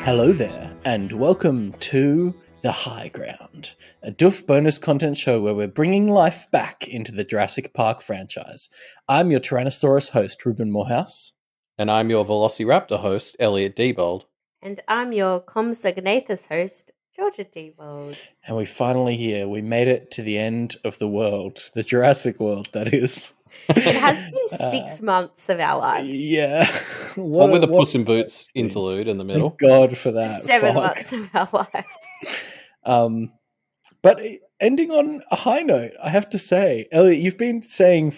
Hello there, and welcome to The High Ground, a Doof bonus content show where we're bringing life back into the Jurassic Park franchise. I'm your Tyrannosaurus host, Reuben Morehouse. And I'm your Velociraptor host, Elliot Diebold. And I'm your Compsognathus host, Georgia Diebold. And we're finally here. We made it to the end of the world, the Jurassic World, that is. It has been 6 months of our lives. Yeah. What with the Puss in Boots interlude in the middle? Thank God for that. 7 months of our lives. But ending on a high note, I have to say, Elliot, you've been saying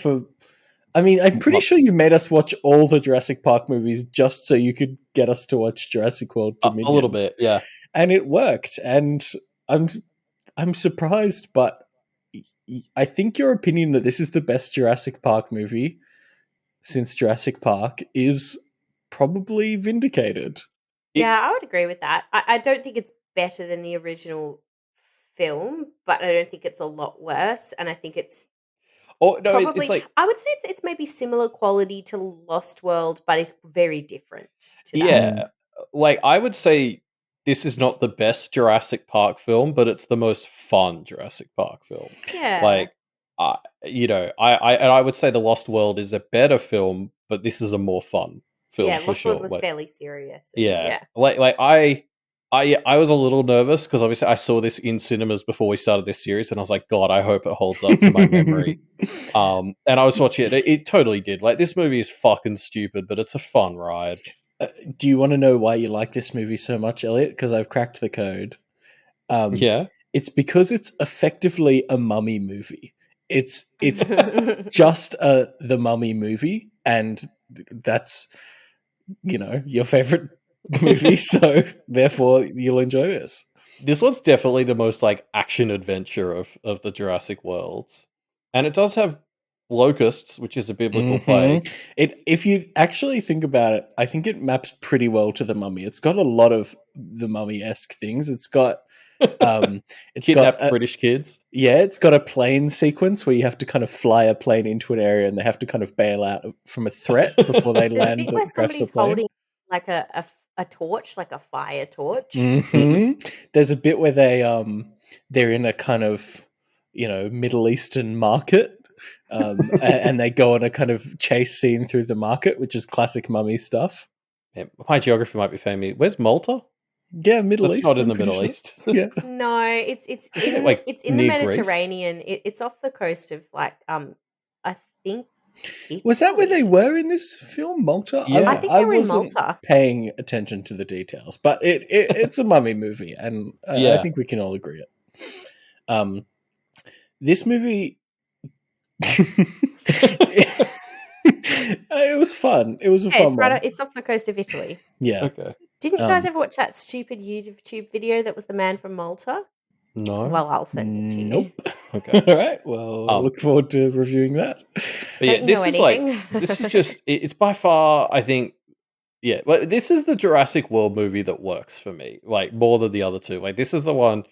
I'm pretty sure you made us watch all the Jurassic Park movies just so you could get us to watch Jurassic World Dominion. A little bit, yeah. And it worked. And I'm surprised, but I think your opinion that this is the best Jurassic Park movie since Jurassic Park is probably vindicated. Yeah, I would agree with that. I don't think it's better than the original film, but I don't think it's a lot worse. And I think it's probably, it's like, I would say it's maybe similar quality to Lost World, but it's very different to that. Yeah, like I would say this is not the best Jurassic Park film, but it's the most fun Jurassic Park film. Yeah. Like, I would say The Lost World is a better film, but this is a more fun film. Yeah, for Lost sure. World was fairly serious. Yeah. I was a little nervous because obviously I saw this in cinemas before we started this series, and I was like, God, I hope it holds up to my memory. And I was watching it; it totally did. Like, this movie is fucking stupid, but it's a fun ride. Do you want to know why you like this movie so much, Elliot? Because I've cracked the code. Yeah, it's because it's effectively a mummy movie. It's just the Mummy movie, and that's your favorite movie, so therefore you'll enjoy this. This one's definitely the most like action adventure of the Jurassic Worlds, and it does have locusts, which is a biblical plague. If you actually think about it, I think it maps pretty well to the Mummy. It's got a lot of the Mummy-esque things. It's got kidnapped British kids. Yeah, it's got a plane sequence where you have to kind of fly a plane into an area, and they have to kind of bail out from a threat before they land. There's a bit where somebody's holding like a torch, like a fire torch. There's a bit where they're in a kind of Middle Eastern market. And they go on a kind of chase scene through the market, which is classic Mummy stuff. Yeah, my geography might be failing me. Where's Malta? Yeah, Middle East. Not in the Middle East. Yeah. No, it's in like it's in the Greece? Mediterranean. It's off the coast of I think. Italy. Was that where they were in this film, Malta? Yeah. I think they were in Malta. Paying attention to the details, but it's a Mummy movie, and I think we can all agree it. This movie. It was fun. It was a fun one. It's off the coast of Italy. Yeah. Okay. Didn't you guys ever watch that stupid YouTube video that was the man from Malta? No. Well, I'll send it to you. Nope. Okay. All right. Well, I look forward to reviewing that. But yeah, this is just it's by far, I think. Yeah, but this is the Jurassic World movie that works for me, like more than the other two. Like, this is the one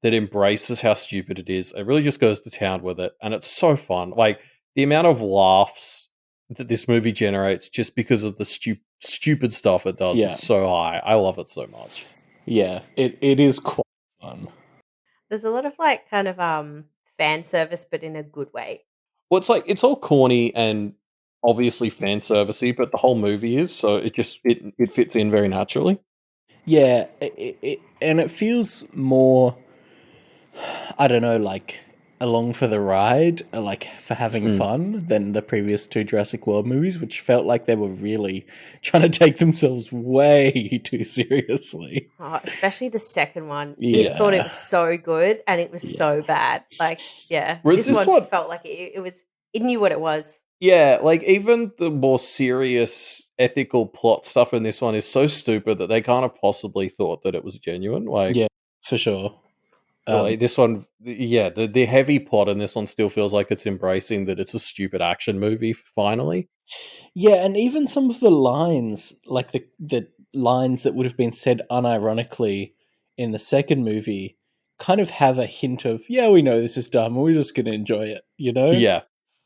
that embraces how stupid it is. It really just goes to town with it, and it's so fun. Like, the amount of laughs that this movie generates just because of the stupid stuff it does is so high. I love it so much. Yeah, it is quite fun. There's a lot of kind of fan service, but in a good way. Well, it's all corny and obviously fan servicey, but the whole movie is, so it fits in very naturally. Yeah, and it feels more, I don't know, like along for the ride, like for having fun than the previous two Jurassic World movies, which felt like they were really trying to take themselves way too seriously. Oh, especially the second one. Yeah. I thought it was so good and it was so bad. Like, yeah. Whereas this one felt like it knew what it was. Yeah, like even the more serious ethical plot stuff in this one is so stupid that they can't have possibly thought that it was genuine. Like, yeah, for sure. Like this one, the heavy plot in this one still feels like it's embracing that it's a stupid action movie. Finally, yeah, and even some of the lines, like the lines that would have been said unironically in the second movie, kind of have a hint of, yeah, we know this is dumb, and we're just going to enjoy it, you know? Yeah.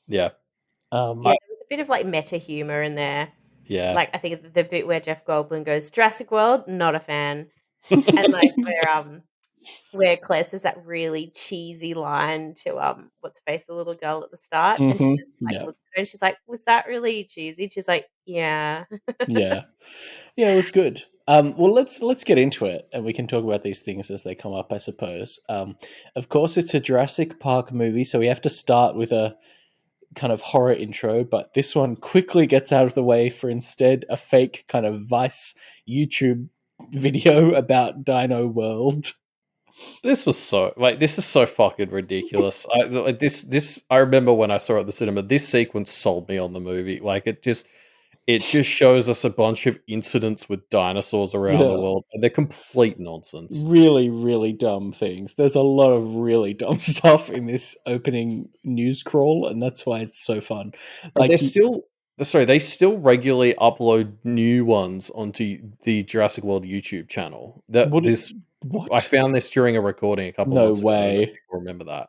Yeah, there was a bit of like meta humor in there. Yeah. Like I think the bit where Jeff Goldblum goes, Jurassic World, not a fan. And like where Claire says that really cheesy line to what's her face, the little girl at the start, and she just like looks at her and she's like, "Was that really cheesy?" She's like, "Yeah." Yeah, it was good. Well, let's get into it, and we can talk about these things as they come up, I suppose. Of course, it's a Jurassic Park movie, so we have to start with a kind of horror intro, but this one quickly gets out of the way for instead a fake kind of Vice YouTube video about Dino World. This was so this is so fucking ridiculous. I remember when I saw it at the cinema, this sequence sold me on the movie. Like it just shows us a bunch of incidents with dinosaurs around the world, and they're complete nonsense. Really, really dumb things. There's a lot of really dumb stuff in this opening news crawl, and that's why it's so fun. Like they still regularly upload new ones onto the Jurassic World YouTube channel. What? I found this during a recording a couple months ago. I don't know if people remember that.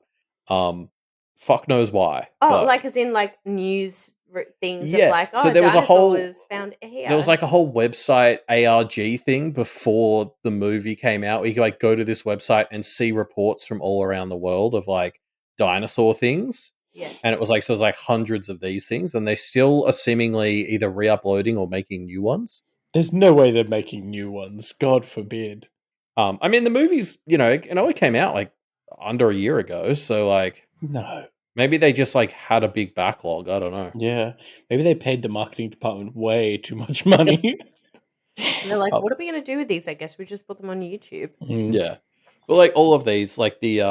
Fuck knows why. Oh, like as in like news things of like, so there was a whole was found here. There was like a whole website ARG thing before the movie came out where you could like go to this website and see reports from all around the world of like dinosaur things. Yeah. And it was like hundreds of these things, and they still are seemingly either re-uploading or making new ones. There's no way they're making new ones. God forbid. I mean, the movie's, it came out like under a year ago, so like, no, maybe they just like had a big backlog. I don't know. Yeah, maybe they paid the marketing department way too much money. And they're like, what are we going to do with these? I guess we just put them on YouTube. Yeah, but like all of these, like the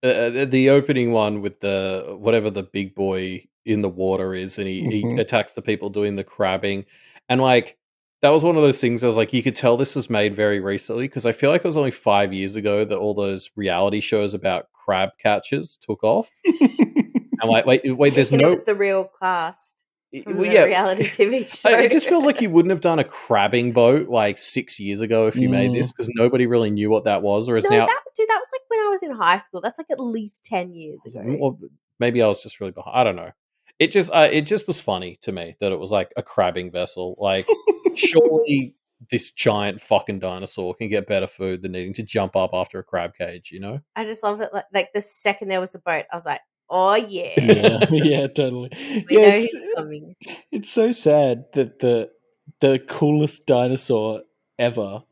opening one with the whatever the big boy in the water is, and he attacks the people doing the crabbing, and like that was one of those things. I was like, you could tell this was made very recently because I feel like it was only 5 years ago that all those reality shows about crab catchers took off. And like, wait, there's no. It was the real cast. From the reality TV show. It just feels like you wouldn't have done a crabbing boat like 6 years ago if you made this because nobody really knew what that was. Or is now that was like when I was in high school. That's like at least 10 years ago. Well, maybe I was just really behind. I don't know. It just was funny to me that it was like a crabbing vessel. Like, surely this giant fucking dinosaur can get better food than needing to jump up after a crab cage. You know? I just love it. Like the second there was a boat, I was like, oh yeah, yeah, totally. We know he's coming. It's so sad that the coolest dinosaur ever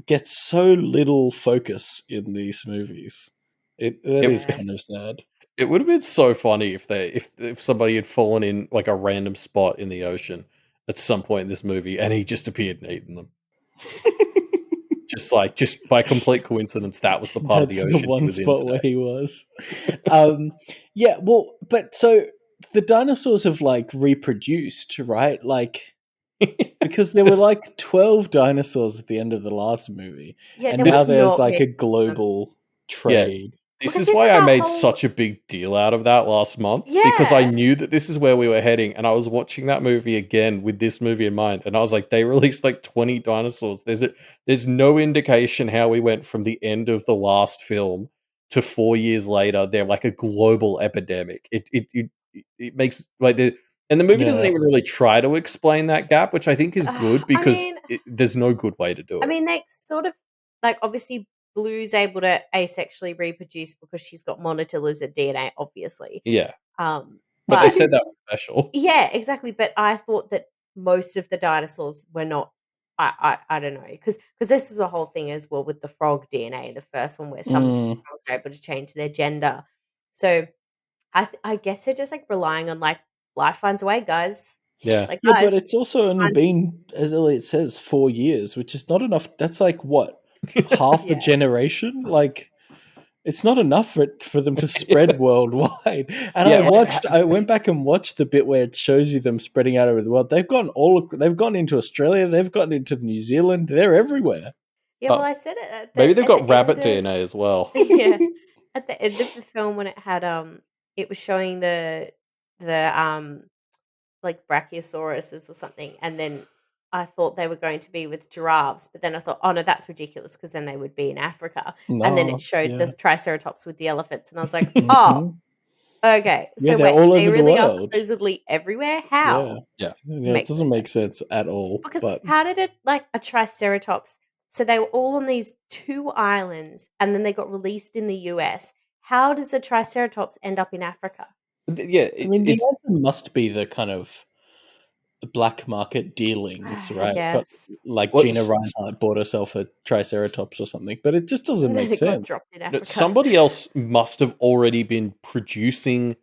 gets so little focus in these movies. It is kind of sad. It would have been so funny if somebody had fallen in like a random spot in the ocean at some point in this movie and he just appeared and eaten them. just by complete coincidence, that was the part of the ocean. The one spot where he was. Yeah, well, but so the dinosaurs have like reproduced, right? Like, because there were like 12 dinosaurs at the end of the last movie, and now there's like a global trade. This is why I made such a big deal out of that last month, because I knew that this is where we were heading, and I was watching that movie again with this movie in mind, and I was like, they released like 20 dinosaurs. There's no indication how we went from the end of the last film to 4 years later. They're like a global epidemic. It makes like and the movie doesn't even really try to explain that gap, which I think is good because there's no good way to do it. I mean, they sort of like obviously Blue's able to asexually reproduce because she's got monitor lizard DNA, obviously. Yeah. But they said that was special. Yeah, exactly. But I thought that most of the dinosaurs were not. I don't know because this was a whole thing as well with the frog DNA, the first one where some frogs are able to change their gender. So I guess they're just like relying on like life finds a way, guys. Yeah. Like, but it's also only been, as Elliot says, 4 years, which is not enough. That's like what? Half a generation? Like, it's not enough for them to spread worldwide. And I went back and watched the bit where it shows you them spreading out over the world. They've gone into Australia, they've gotten into New Zealand, they're everywhere. Yeah, well, I said it. Maybe they've got rabbit DNA as well. Yeah, at the end of the film when it had it was showing the like brachiosauruses or something, and then I thought they were going to be with giraffes, but then I thought, oh no, that's ridiculous because then they would be in Africa. And then it No, showed yeah. the triceratops with the elephants, and I was like, Mhm. oh, okay. Yeah, So they're wait, all they over the really are world. supposedly everywhere? Yeah. How? Yeah. Yeah, it doesn't make sense at all. Because But how did it like a triceratops? So they were all on these 2 islands, and then they got released in the US. How does a triceratops end up in Africa? Yeah, I mean, the it's answer must be the kind of black market dealings, I right? But guess. like well, Gina Reinhardt bought herself a triceratops or something, but it just doesn't And then make it got sense. dropped in that Africa. somebody else must have already been producing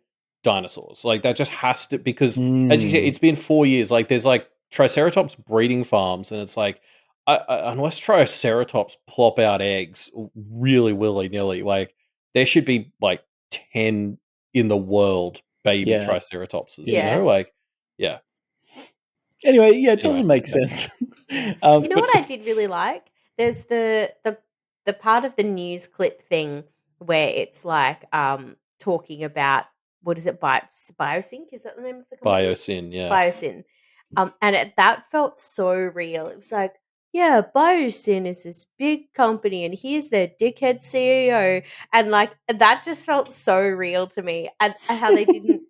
dinosaurs. Like that just has to, because as you said, Mm, it's been 4 years. Like there's like triceratops breeding farms, and it's like unless triceratops plop out eggs really willy nilly, like there should be like 10 in the world baby yeah, triceratopses. You Yeah. know, like yeah. Anyway, yeah, it Anyway, doesn't make yeah. sense. You know But what I did really like? There's the part of the news clip thing where it's like talking about what is it, Biosync? Is that the name of the company? Biosyn, yeah. Biosyn. And that felt so real. It was like, yeah, Biosyn is this big company, and here's their dickhead CEO, and like that just felt so real to me. And how they didn't.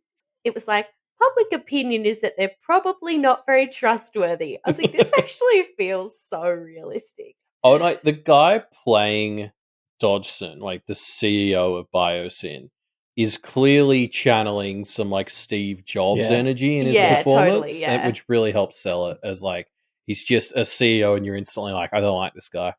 It was like public opinion is that they're probably not very trustworthy. I was like, this actually feels so realistic. Oh, no, the guy playing Dodgson, like the CEO of Biosyn, is clearly channeling some like Steve Jobs Yeah. energy in his Yeah, totally. performance, Yeah. which really helps sell it as like he's just a CEO, and you're instantly like, I don't like this guy.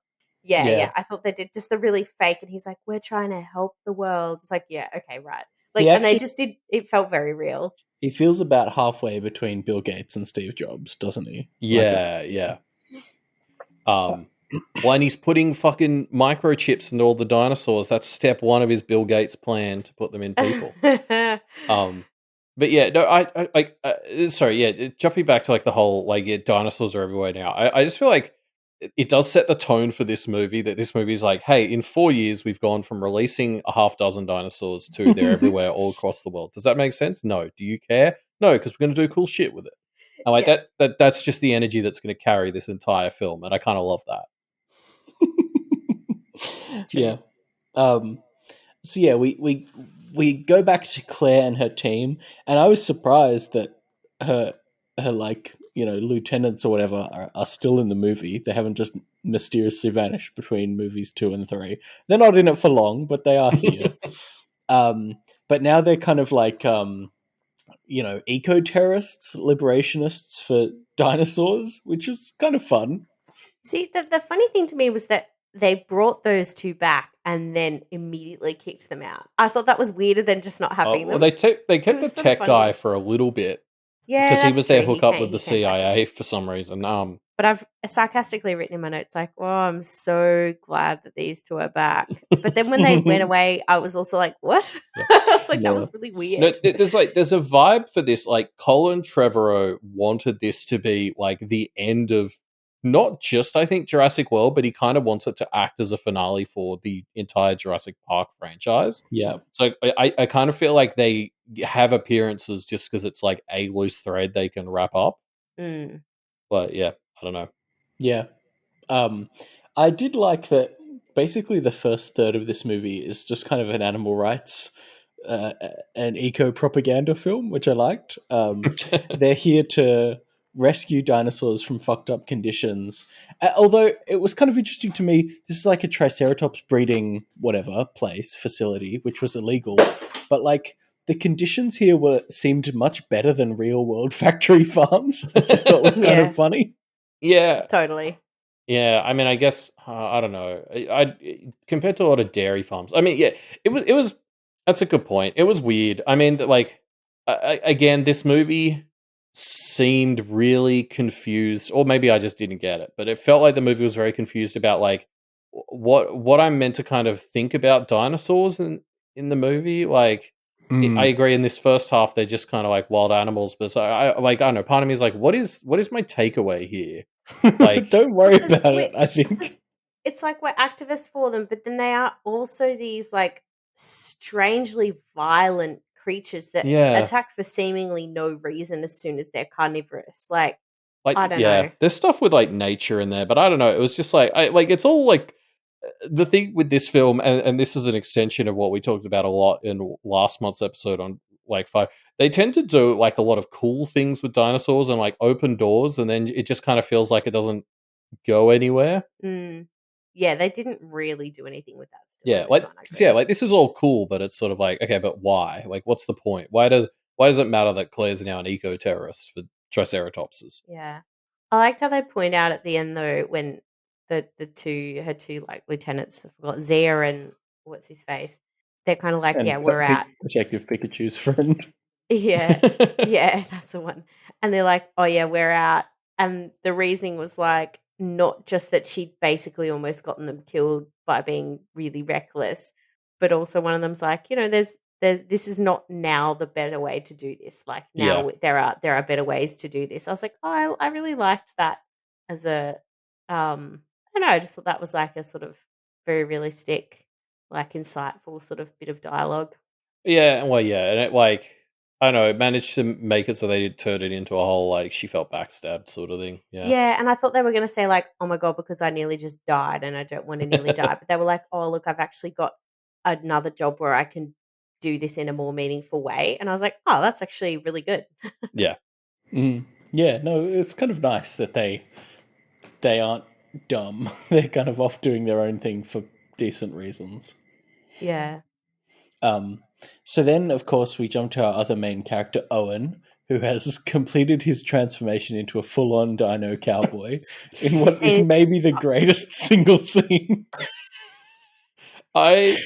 Yeah, Yeah. yeah. I thought they did just the really fake, and he's like, we're trying to help the world. It's like, yeah, okay, right. Like, He and they actually just did, it felt very real. he feels about halfway between Bill Gates and Steve Jobs, doesn't he? Yeah, yeah. Well, and he's putting fucking microchips into all the dinosaurs. That's step one of his Bill Gates plan to put them in people. But yeah, no, sorry, yeah, jumping back to like the whole like yeah, dinosaurs are everywhere now. I just feel like it does set the tone for this movie. That this movie is like, hey, in 4 years we've gone from releasing a half dozen dinosaurs to they're everywhere all across the world. Does that make sense? No. Do you care? No, because we're going to do cool shit with it. And like Yeah. that's just the energy that's going to carry this entire film, and I kind of love that. Yeah. So yeah, we go back to Claire and her team, and I was surprised that her like lieutenants or whatever are still in the movie. They haven't just mysteriously vanished between movies 2 and 3. They're not in it for long, but they are here. But now they're kind of like eco terrorists, liberationists for dinosaurs, which is kind of fun. See, the funny thing to me was that they brought those 2 back and then immediately kicked them out. I thought that was weirder than just not having Well, them. they kept the was sort of tech guy funny. for a little bit Yeah, because he that's was their true. hookup with the He came back. CIA for some reason. But I've sarcastically written in my notes like, "Oh, I'm so glad that these 2 are back." But then when they went away, I was also like, "What?" Yeah. I was like, "That Yeah. was really weird." No, there's a vibe for this. Like Colin Trevorrow wanted this to be like the end of not just I think Jurassic World, but he kind of wants it to act as a finale for the entire Jurassic Park franchise. Yeah. So I kind of feel like they have appearances just because it's like a loose thread they can wrap up. Mm. But yeah, I don't know. Yeah. I did like that basically the first third of this movie is just kind of an animal rights an eco propaganda film, which I liked. They're here to rescue dinosaurs from fucked up conditions. Although it was kind of interesting to me, this is like a triceratops breeding whatever place facility, which was illegal, but like the conditions here seemed much better than real world factory farms. I just thought it was kind Yeah. of funny. Yeah, Totally. yeah. I mean, I guess I don't know. Compared to a lot of dairy farms. I mean, yeah, it was. That's a good point. It was weird. I mean, like again, this movie seemed really confused, or maybe I just didn't get it. But it felt like the movie was very confused about like what I'm meant to kind of think about dinosaurs in the movie. Like, I agree. In this first half, they're just kind of like wild animals. But so I like I don't know. Part of me is like, what is my takeaway here? Like, Don't worry Because about it, I think. because it's like we're activists for them, but then they are also these like strangely violent creatures that yeah. attack for seemingly no reason as soon as they're carnivorous. Like Like, I don't know. there's stuff with like nature in there, but I don't know. It was just like, it's all like the thing with this film, and this is an extension of what we talked about a lot in last month's episode on like 5. They tend to do like a lot of cool things with dinosaurs and like open doors, and then it just kind of feels like it doesn't go anywhere. Yeah, they didn't really do anything with that still. Yeah, like this is all cool, but it's sort of like, okay, but why? Like, what's the point? Why does it matter that Claire's now an eco-terrorist for Triceratopses? Yeah. I liked how they point out at the end though when her two like lieutenants, I forgot, Zia and what's his face. They're kind of like, And yeah, we're out. Detective Pikachu's friend. Yeah. Yeah, that's the one. And they're like, oh yeah, we're out. And the reasoning was like not just that she'd basically almost gotten them killed by being really reckless, but also one of them's like, this is not now the better way to do this. Like now there are better ways to do this. I was like, oh, I really liked that as a I don't know, I just thought that was like a sort of very realistic, like insightful sort of bit of dialogue. Yeah, well, yeah, and it like, I don't know, it managed to make it so they turned it into a whole like she felt backstabbed sort of thing. Yeah. Yeah, and I thought they were gonna say like, "Oh my god, because I nearly just died and I don't want to nearly die." But they were like, "Oh, look, I've actually got another job where I can do this in a more meaningful way." And I was like, "Oh, that's actually really good." Yeah. Yeah, no, it's kind of nice that they aren't dumb. They're kind of off doing their own thing for decent reasons. Yeah. So then, of course, we jump to our other main character, Owen, who has completed his transformation into a full-on dino cowboy in what is maybe the greatest single scene. I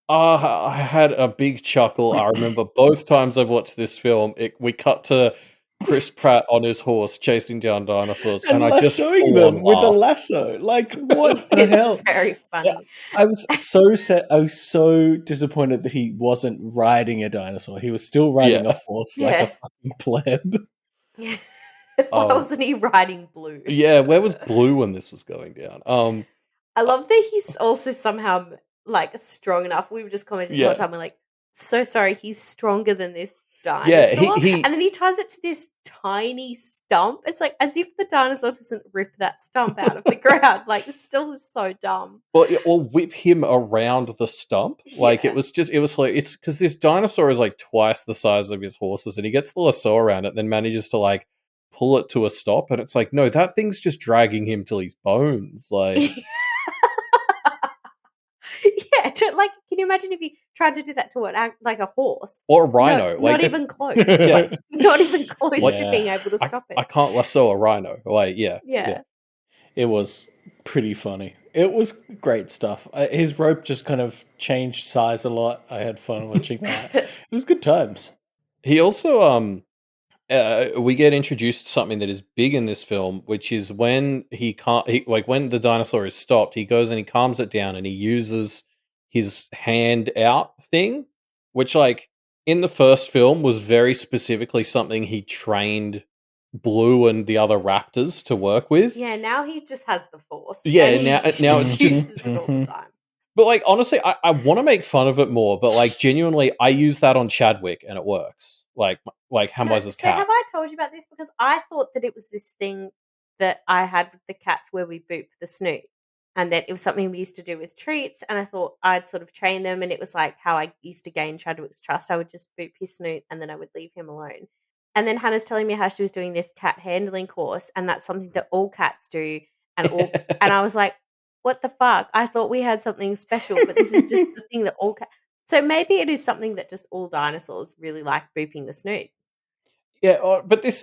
had a big chuckle. I remember both times I've watched this film, we cut to Chris Pratt on his horse chasing down dinosaurs, and I just lassoing them with a lasso. Like, what the hell? Very funny. I was so sad. I was so disappointed that he wasn't riding a dinosaur. He was still riding a horse like a fucking pleb. Yeah. Why wasn't he riding Blue? Yeah, where was Blue when this was going down? I love that he's also somehow like strong enough. We were just commenting the whole time. We're like, so sorry, he's stronger than this dinosaur. Yeah, and then he ties it to this tiny stump. It's like as if the dinosaur doesn't rip that stump out of the ground. Like it's still so dumb. Well, or whip him around the stump. Like it was like, it's because this dinosaur is like twice the size of his horses, and he gets the lasso around it, and then manages to like pull it to a stop, and it's like, no, that thing's just dragging him till his bones. Like yeah, like, can you imagine if you tried to do that to like a horse or a rhino? No, like, not even close. Yeah, not even close to being able to stop it. I can't lasso a rhino. Like, yeah. It was pretty funny. It was great stuff. His rope just kind of changed size a lot. I had fun watching that. It was good times. He also we get introduced to something that is big in this film, which is when when the dinosaur is stopped, he goes and he calms it down and he uses his hand out thing, which like in the first film was very specifically something he trained Blue and the other raptors to work with. Yeah, now he just has the force. Yeah, now it's just all the time. But like honestly, I want to make fun of it more, but like genuinely, I use that on Chadwick and it works. Like Hamwise's cat. So have I told you about this? Because I thought that it was this thing that I had with the cats where we boop the snoot, and that it was something we used to do with treats. And I thought I'd sort of train them, and it was like how I used to gain Chadwick's trust. I would just boop his snoot, and then I would leave him alone. And then Hannah's telling me how she was doing this cat handling course, and that's something that all cats do, and I was like, what the fuck? I thought we had something special, but this is just the thing that all cats. So maybe it is something that just all dinosaurs really like booping the snoot. Yeah, but it's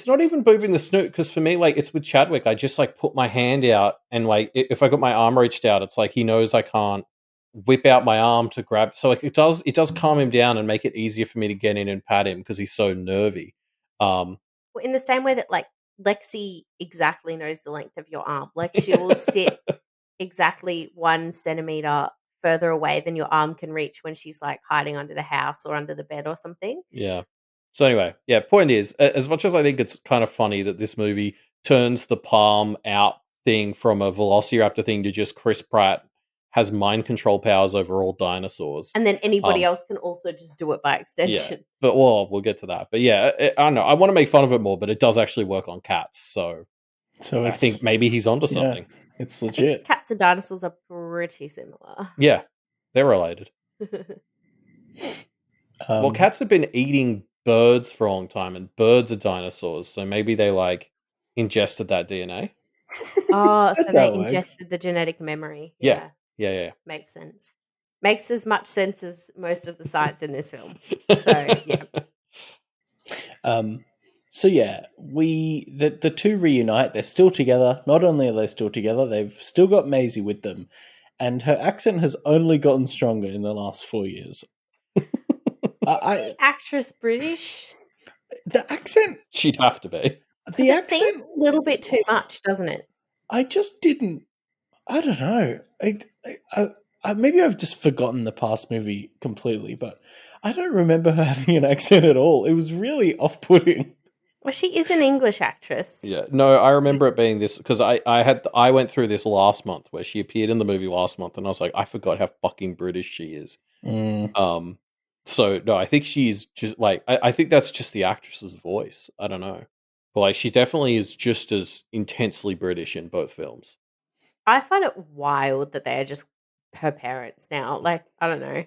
not even booping the snoot, because for me, like, it's with Chadwick, I just like put my hand out, and like if I got my arm reached out, it's like he knows I can't whip out my arm to grab. So like it does calm him down and make it easier for me to get in and pat him because he's so nervy. Well, in the same way that like Lexi exactly knows the length of your arm, like she will sit exactly 1 centimeter further away than your arm can reach when she's like hiding under the house or under the bed or something. Yeah. So anyway, yeah, point is, as much as I think it's kind of funny that this movie turns the palm out thing from a Velociraptor thing to just Chris Pratt has mind control powers over all dinosaurs. And then anybody else can also just do it by extension. Yeah, but we'll get to that. But yeah, I don't know. I want to make fun of it more, but it does actually work on cats. So I think maybe he's onto something. It's legit. Cats and dinosaurs are pretty similar. Yeah, they're related. Well, cats have been eating birds for a long time, and birds are dinosaurs. So maybe they ingested that DNA. Oh, so they ingested the genetic memory. Yeah. Makes sense. Makes as much sense as most of the science in this film. So yeah. So yeah, the two reunite. They're still together. Not only are they still together, they've still got Maisie with them, and her accent has only gotten stronger in the last 4 years. Is the actress British? The accent, she'd have to be. The accent seems a little bit too much, doesn't it? I just didn't. I don't know. I maybe I've just forgotten the past movie completely, but I don't remember her having an accent at all. It was really off-putting. Well, she is an English actress. Yeah, no, I remember it being this because I went through this last month where she appeared in the movie last month, and I was like, I forgot how fucking British she is. So no, I think she's just I think that's just the actress's voice. I don't know, but she definitely is just as intensely British in both films. I find it wild that they are just her parents now. I don't know.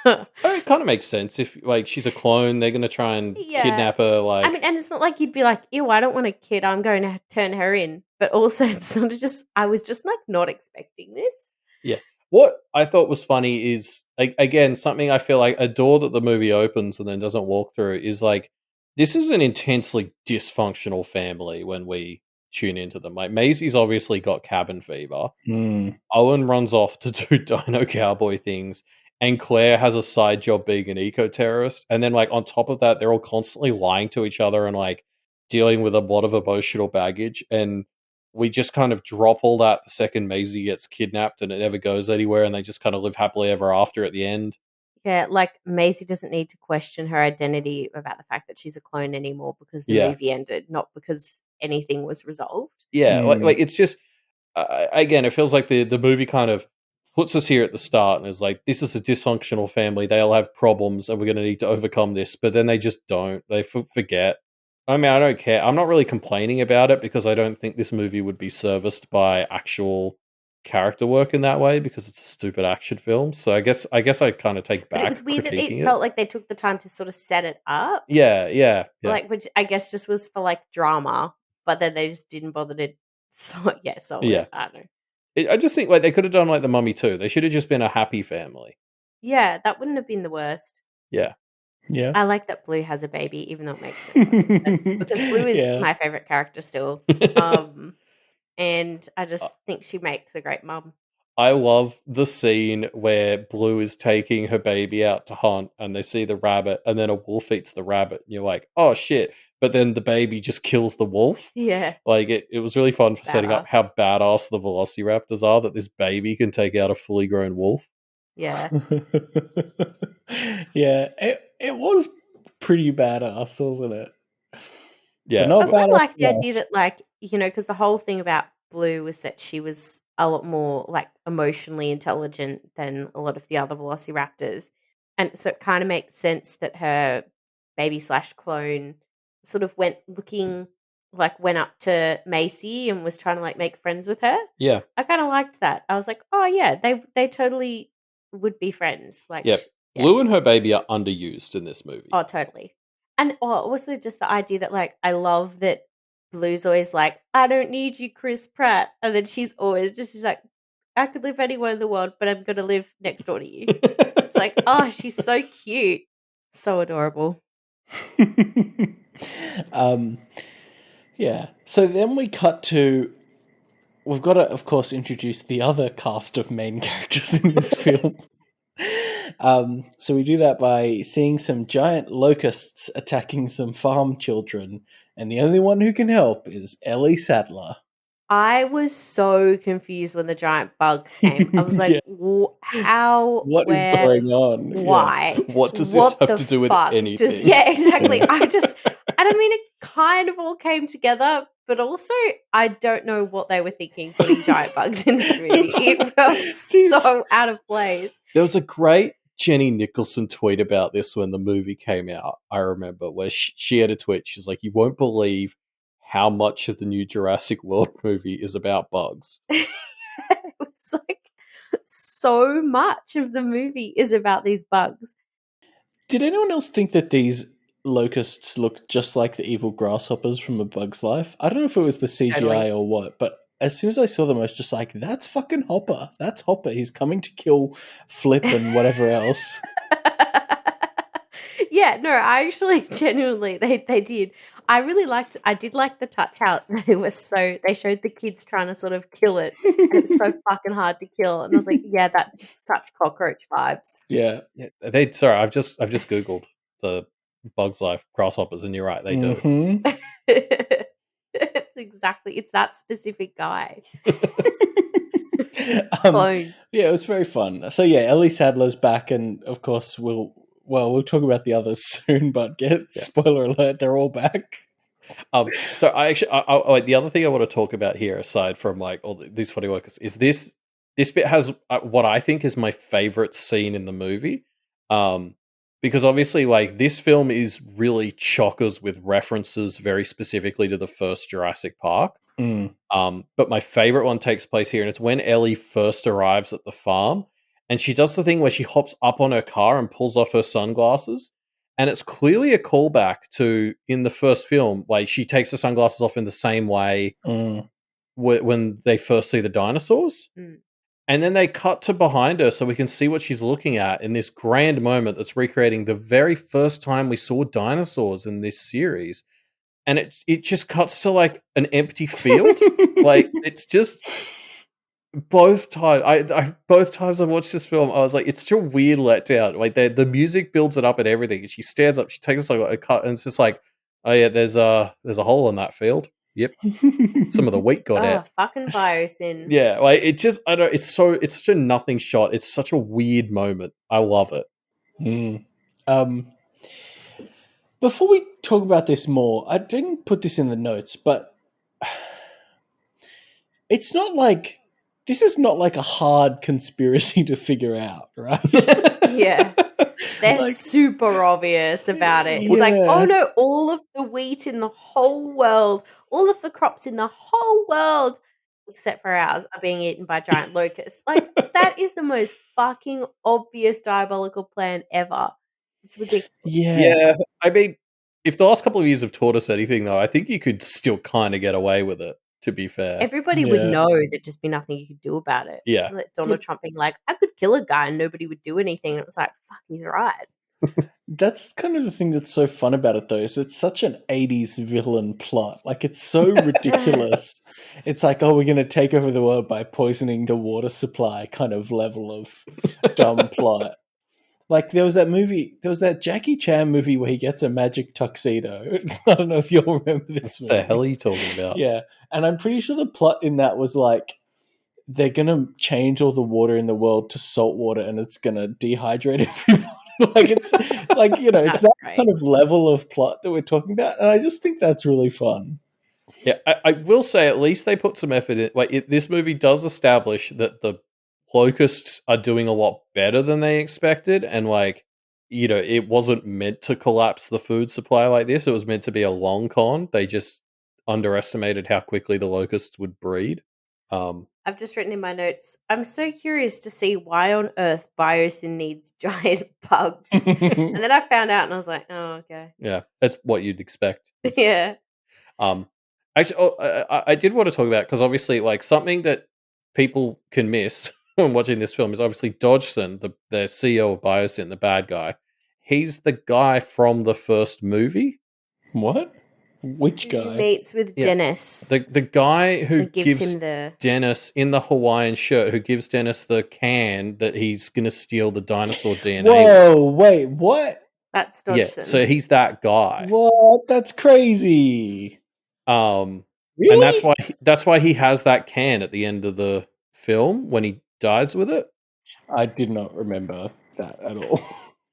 It kind of makes sense if she's a clone, they're gonna try and kidnap her. I mean, and it's not like you'd be like, "Ew, I don't want a kid. I'm going to turn her in." But also, it's sort of just I was just not expecting this. Yeah. What I thought was funny is again something I feel like a door that the movie opens and then doesn't walk through is this is an intensely dysfunctional family when we tune into them. Maisie's obviously got cabin fever. Owen runs off to do dino cowboy things, and Claire has a side job being an eco-terrorist. And then on top of that, they're all constantly lying to each other and dealing with a lot of emotional baggage. And we just kind of drop all that the second Maisie gets kidnapped and it never goes anywhere, and they just kind of live happily ever after at the end. Yeah, Maisie doesn't need to question her identity about the fact that she's a clone anymore because the movie ended, not because anything was resolved. Yeah, it's just again, it feels like the movie kind of puts us here at the start and is this is a dysfunctional family. They all have problems, and we're going to need to overcome this. But then they just don't. They forget. I mean, I don't care. I'm not really complaining about it because I don't think this movie would be serviced by actual character work in that way because it's a stupid action film. So I guess I kind of take back. But it was weird that it felt like they took the time to sort of set it up. Yeah. Which I guess just was for drama, but then they just didn't bother to. I don't know. I just think they could have done The Mummy too. They should have just been a happy family. Yeah, that wouldn't have been the worst. Yeah. I like that Blue has a baby, even though it makes it sense, because Blue is my favorite character still. And I just think she makes a great mum. I love the scene where Blue is taking her baby out to hunt, and they see the rabbit, and then a wolf eats the rabbit, and you're like, oh shit. But then the baby just kills the wolf. Yeah. It was really fun for setting up how badass the velociraptors are, that this baby can take out a fully grown wolf. Yeah. Yeah, it was pretty badass, wasn't it? Yeah. I also like the idea that, because the whole thing about Blue was that she was a lot more, emotionally intelligent than a lot of the other velociraptors. And so it kind of makes sense that her baby/clone sort of went up to Macy and was trying to, make friends with her. Yeah. I kind of liked that. I was like, oh, yeah, they totally would be friends. Blue and her baby are underused in this movie. Oh, totally. And also just the idea that I love that Blue's always I don't need you, Chris Pratt. And then she's like, I could live anywhere in the world, but I'm going to live next door to you. It's she's so cute. So adorable. Yeah. So then we cut to, we've got to, of course, introduce the other cast of main characters in this film. So we do that by seeing some giant locusts attacking some farm children, and the only one who can help is Ellie Sattler. I was so confused when the giant bugs came. I was like, how? What is going on? Why? Yeah. What does this have to do with anything? Exactly. I mean, it kind of all came together, But also, I don't know what they were thinking putting giant bugs in this movie. It felt so out of place. There was a great Jenny Nicholson tweet about this when the movie came out, I remember, where she had a tweet. She's like, you won't believe how much of the new Jurassic World movie is about bugs. It was like so much of the movie is about these bugs. Did anyone else think that these locusts looked just like the evil grasshoppers from A Bug's Life? I don't know if it was the CGI Totally. or what, but as soon as I saw them, I was just like, that's fucking Hopper. That's Hopper. He's coming to kill Flip and whatever else. Yeah, no, I actually genuinely they did. I did like the touch how they showed the kids trying to sort of kill it, and it's so fucking hard to kill. And I was like, yeah, that's just such cockroach vibes. Yeah. Sorry, I've just Googled the Bugs Life grasshoppers, and you're right, they do. It's that specific guy. Yeah, it was very fun. So yeah, Ellie Sadler's back, and of course we'll talk about the others soon, but spoiler alert, they're all back. So the other thing I want to talk about here, aside from like all these funny workers, is this bit has what I think is my favorite scene in the movie. Because obviously, like, this film is really chockers with references very specifically to the first Jurassic Park. But my favorite one takes place here, and it's when Ellie first arrives at the farm, and she does the thing where she hops up on her car and pulls off her sunglasses. And it's clearly a callback to, in the first film, like, she takes the sunglasses off in the same way when they first see the dinosaurs. And then they cut to behind her so we can see what she's looking at in this grand moment that's recreating the very first time we saw dinosaurs in this series. And it just cuts to like an empty field. Like, it's just both times I've watched this film, I was like, it's still weird letdown. Like, the music builds it up and everything. And she stands up, she takes like a cut, and it's just like, oh yeah, there's a hole in that field. Yep. Some of the wheat got out. Fucking biosyn. Yeah, like, it just, I don't, it's such a nothing shot. It's such a weird moment. I love it. Before we talk about this more, I didn't put this in the notes, but it's not like, this is not like a hard conspiracy to figure out, right? Yeah. They're like, super obvious about it. It's like, oh no, all of the wheat in the whole world, all of the crops in the whole world, except for ours, are being eaten by giant locusts. Like, that is the most fucking obvious diabolical plan ever. It's ridiculous. Yeah. I mean, if the last couple of years have taught us anything, though, I think you could still kind of get away with it, to be fair. Everybody would know there'd just be nothing you could do about it. Yeah. Like Donald Trump being like, I could kill a guy and nobody would do anything. It was like, fuck, he's right. That's kind of the thing that's so fun about it, though, is it's such an 80s villain plot. Like, it's so ridiculous. It's like, oh, we're going to take over the world by poisoning the water supply kind of level of dumb plot. Like, there was that Jackie Chan movie where he gets a magic tuxedo. I don't know if you'll remember this movie. What the hell are you talking about? Yeah. And I'm pretty sure the plot in that was like, they're going to change all the water in the world to salt water and it's going to dehydrate everybody. Like, it's like, you know, it's that kind of level of plot that we're talking about. And I just think that's really fun. Yeah, I will say at least they put some effort in. Like, this movie does establish that the locusts are doing a lot better than they expected. And, like, you know, it wasn't meant to collapse the food supply like this. It was meant to be a long con. They just underestimated how quickly the locusts would breed. I've just written in my notes, I'm so curious to see why on earth biosyn needs giant bugs. And then I found out and I was like, oh, okay. Yeah, that's what you'd expect. Yeah. Actually, I did want to talk about, because obviously, like, something that people can miss when watching this film is obviously Dodgson, the CEO of Biosyn, the bad guy. He's the guy from the first movie. What? Which guy? Who meets with Dennis. The guy who gives him the Dennis in the Hawaiian shirt, who gives Dennis the can that he's going to steal the dinosaur DNA. Whoa, wait, what? That's Dodgson. Yeah, so he's that guy. What? That's crazy. Really? And that's why he has that can at the end of the film when he dies with it. I did not remember that at all.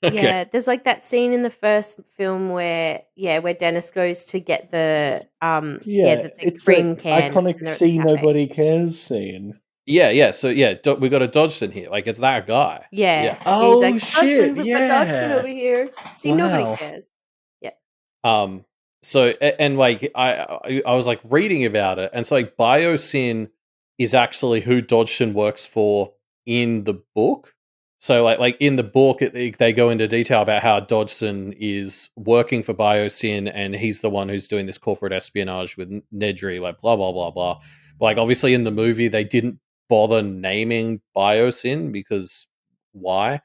Okay. Yeah, there's like that scene in the first film where Dennis goes to get the it's cream the can iconic and they're at the "See cafe. Nobody Cares" scene. Yeah. So we got a Dodgson here. Like it's that guy. Yeah. Oh, He's like, shit, Dodgson, we've got Dodgson yeah. over here. See, nobody Wow. cares. Yeah. So and like I was like reading about it, and so like Biosyn is actually who Dodgson works for in the book. So like in the book, they go into detail about how Dodgson is working for Biosyn, and he's the one who's doing this corporate espionage with Nedry, like blah blah blah blah. But like obviously in the movie, they didn't bother naming Biosyn because why?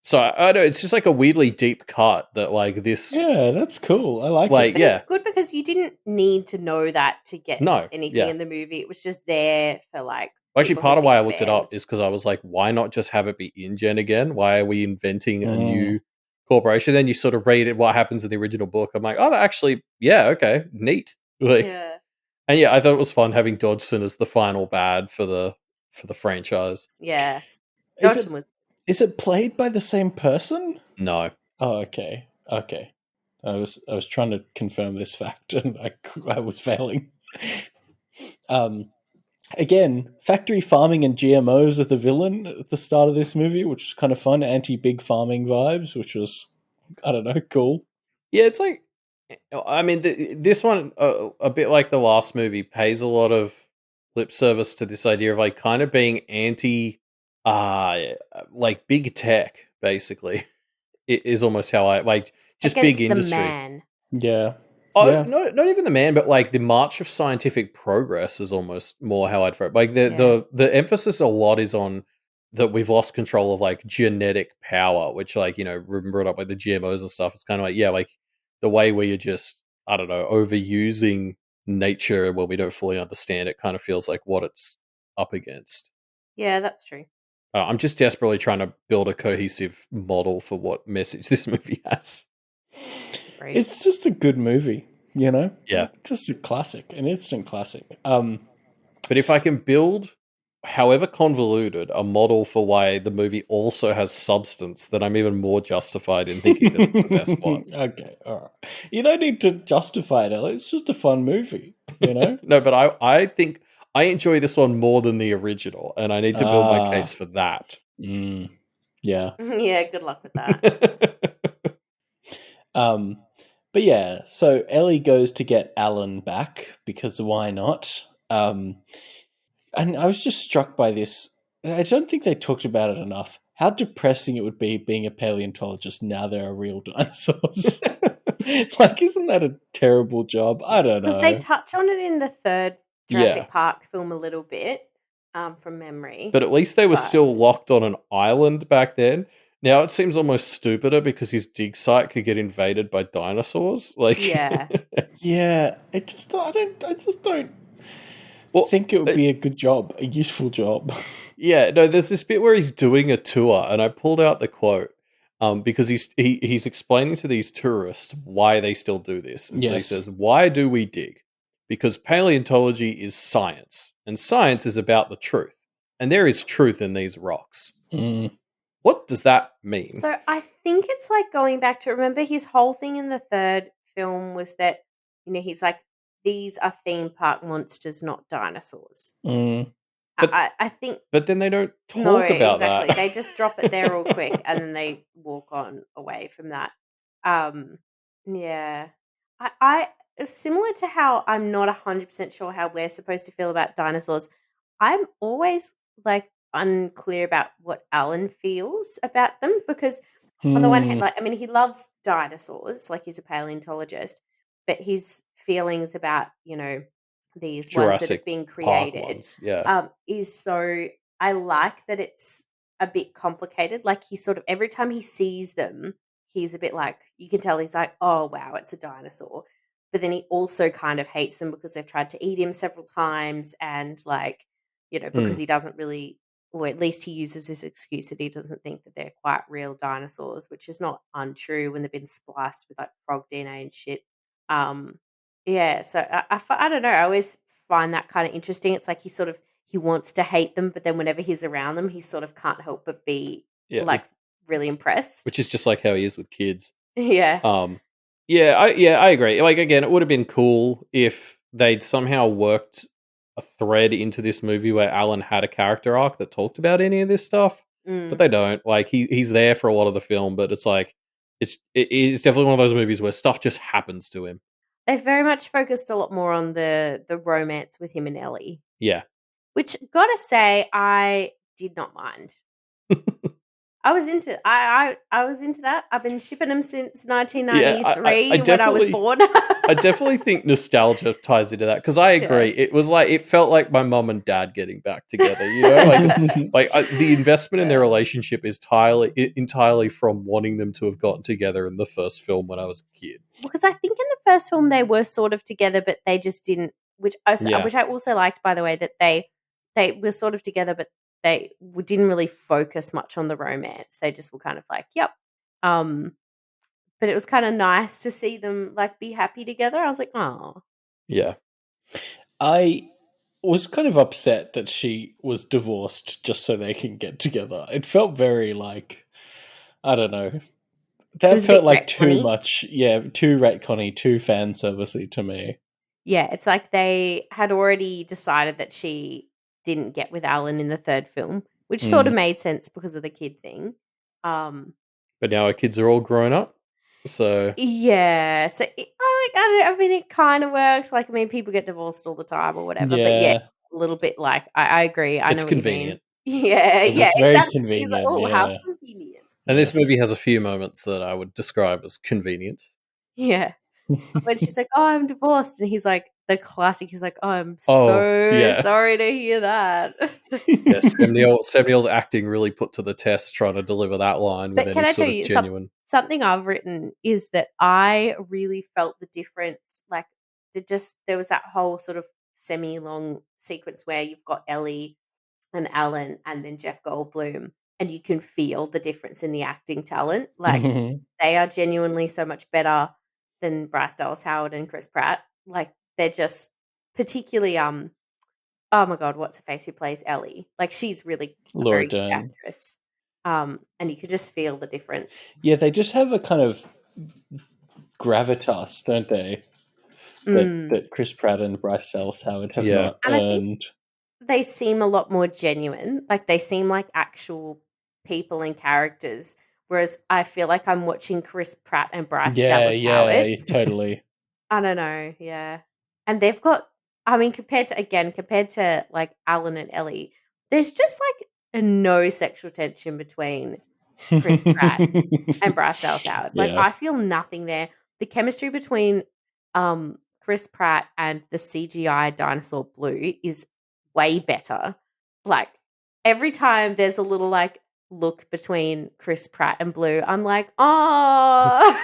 So I don't know, it's just like a weirdly deep cut that like this, Yeah, that's cool. I like like it. But yeah, it's good because you didn't need to know that to get no, anything yeah. in the movie. It was just there for like Actually, people who part are of why big I looked it up fans. is because I was like, why not just have it be InGen again? Why are we inventing a Mm. new corporation? Then you sort of read it, what happens in the original book. I'm like, oh, that actually, yeah, okay, neat. Like, Yeah. and yeah, I thought it was fun having Dodgson as the final bad for the franchise. Yeah. Is it Dodgson was is it played by the same person? No, Oh, okay. Okay. I was trying to confirm this fact and I was failing. Again, factory farming and GMOs are the villain at the start of this movie, which was kind of fun. Anti-big farming vibes, which was, I don't know, cool. yeah, it's like, I mean, this one, a bit like the last movie, pays a lot of lip service to this idea of like kind of being anti, like big tech, basically. It is almost how I like just big against the industry. man. Yeah. Oh, Yeah. not even the man, but like the march of scientific progress is almost more how I'd phrase it. Like Yeah. the emphasis a lot is on that we've lost control of like genetic power, which like Reuben brought up like the GMOs and stuff. It's kind of like like the way where you're just I don't know overusing nature when we don't fully understand it. Kind of feels like what it's up against. Yeah, that's true. I'm just desperately trying to build a cohesive model for what message this movie has. Agreed. It's just a good movie, you know? Yeah. Just a classic, an instant classic. But if I can build, however convoluted, a model for why the movie also has substance, then I'm even more justified in thinking that it's the best one. Okay, all right. You don't need to justify it, Elliot. It's just a fun movie, you know? No, but I think I enjoy this one more than the original, and I need to build my case for that. Yeah. Yeah, good luck with that. But yeah, so Ellie goes to get Alan back because why not? And I was just struck by this. I don't think they talked about it enough. How depressing it would be being a paleontologist now there are real dinosaurs. Like, isn't that a terrible job? I don't know. Because they touch on it in the third Jurassic Yeah. Park film a little bit, from memory. But at least they were still locked on an island back then. Now it seems almost stupider because his dig site could get invaded by dinosaurs. Like, Yeah. Yeah, I just don't well, think it would be a good job, a useful job. yeah, no. There's this bit where he's doing a tour, and I pulled out the quote because he's explaining to these tourists why they still do this, and so he Yes. says, "Why do we dig? Because paleontology is science, and science is about the truth, and there is truth in these rocks." What does that mean? So I think it's like going back to remember his whole thing in the third film was that he's like, these are theme park monsters, not dinosaurs. But I think, but then they don't talk about exactly. that. They just drop it there real quick and then they walk on away from that. Yeah, I similar to how I'm not 100% sure how we're supposed to feel about dinosaurs. I'm always like unclear about what Alan feels about them because on the one hand, like, I mean, he loves dinosaurs, like he's a paleontologist, but his feelings about, these ones that have Jurassic been Park created, ones, yeah. is so, I like that it's a bit complicated. Like he sort of, every time he sees them, he's a bit like, you can tell he's like, oh, wow, it's a dinosaur. But then he also kind of hates them because they've tried to eat him several times and like, because he doesn't really, or at least he uses this excuse that he doesn't think that they're quite real dinosaurs, which is not untrue when they've been spliced with like frog DNA and shit. Yeah, so I don't know. I always find that kind of interesting. It's like he wants to hate them, but then whenever he's around them, he sort of can't help but be Yeah, like really impressed. Which is just like how he is with kids. Yeah. I agree. Like, again, it would have been cool if they'd somehow worked a thread into this movie where Alan had a character arc that talked about any of this stuff, but they don't. Like, he's there for a lot of the film, but it's like it's definitely one of those movies where stuff just happens to him. They've very much focused a lot more on the romance with him and Ellie. Yeah. Which, gotta say, I did not mind. I was into I was into that. I've been shipping them since 1993 when I was born. I definitely think nostalgia ties into that because I agree. Yeah. It was like it felt like my mum and dad getting back together. You know, the investment in their relationship is entirely from wanting them to have gotten together in the first film when I was a kid. Because I think in the first film they were sort of together, but they just didn't. Which I also liked, by the way, that they were sort of together, but they didn't really focus much on the romance. They just were kind of like, yep. But it was kind of nice to see them like be happy together. I was like, oh. Yeah. I was kind of upset that she was divorced just so they can get together. It felt very like, I don't know. That felt like too much. Yeah, too retconny, too fan servicey to me. Yeah, it's like they had already decided that she didn't get with Alan in the third film, which sort of made sense because of the kid thing. But now our kids are all grown up, so yeah. So I mean, it kind of works. Like, I mean, people get divorced all the time or whatever. Yeah. But yeah, a little bit. Like, I agree. I know what convenient. You mean. Yeah, it's very convenient. Like, oh, how convenient. And this movie has a few moments that I would describe as convenient. Yeah. When she's like, "Oh, I'm divorced," and he's like, the classic. He's like, "Oh, I'm sorry to hear that." Yeah, Sam Neill's acting really put to the test trying to deliver that line with any sort of genuine. Something I've written is that I really felt the difference. Like, there was that whole sort of semi-long sequence where you've got Ellie and Alan and then Jeff Goldblum, and you can feel the difference in the acting talent. Like, they are genuinely so much better than Bryce Dallas Howard and Chris Pratt. Like, they're just particularly oh my god, what's her face who plays Ellie? Like, she's really a very good actress. And you could just feel the difference. Yeah, they just have a kind of gravitas, don't they? That Chris Pratt and Bryce Dallas Howard have not earned. I think they seem a lot more genuine. Like, they seem like actual people and characters. Whereas I feel like I'm watching Chris Pratt and Bryce Dallas Howard. Yeah, totally. I don't know, yeah. And they've got, I mean, compared to like Alan and Ellie, there's just like no sexual tension between Chris Pratt and Bryce Dallas Howard. Like, I feel nothing there. The chemistry between Chris Pratt and the CGI dinosaur Blue is way better. Like, every time there's a little like look between Chris Pratt and Blue, I'm like, oh.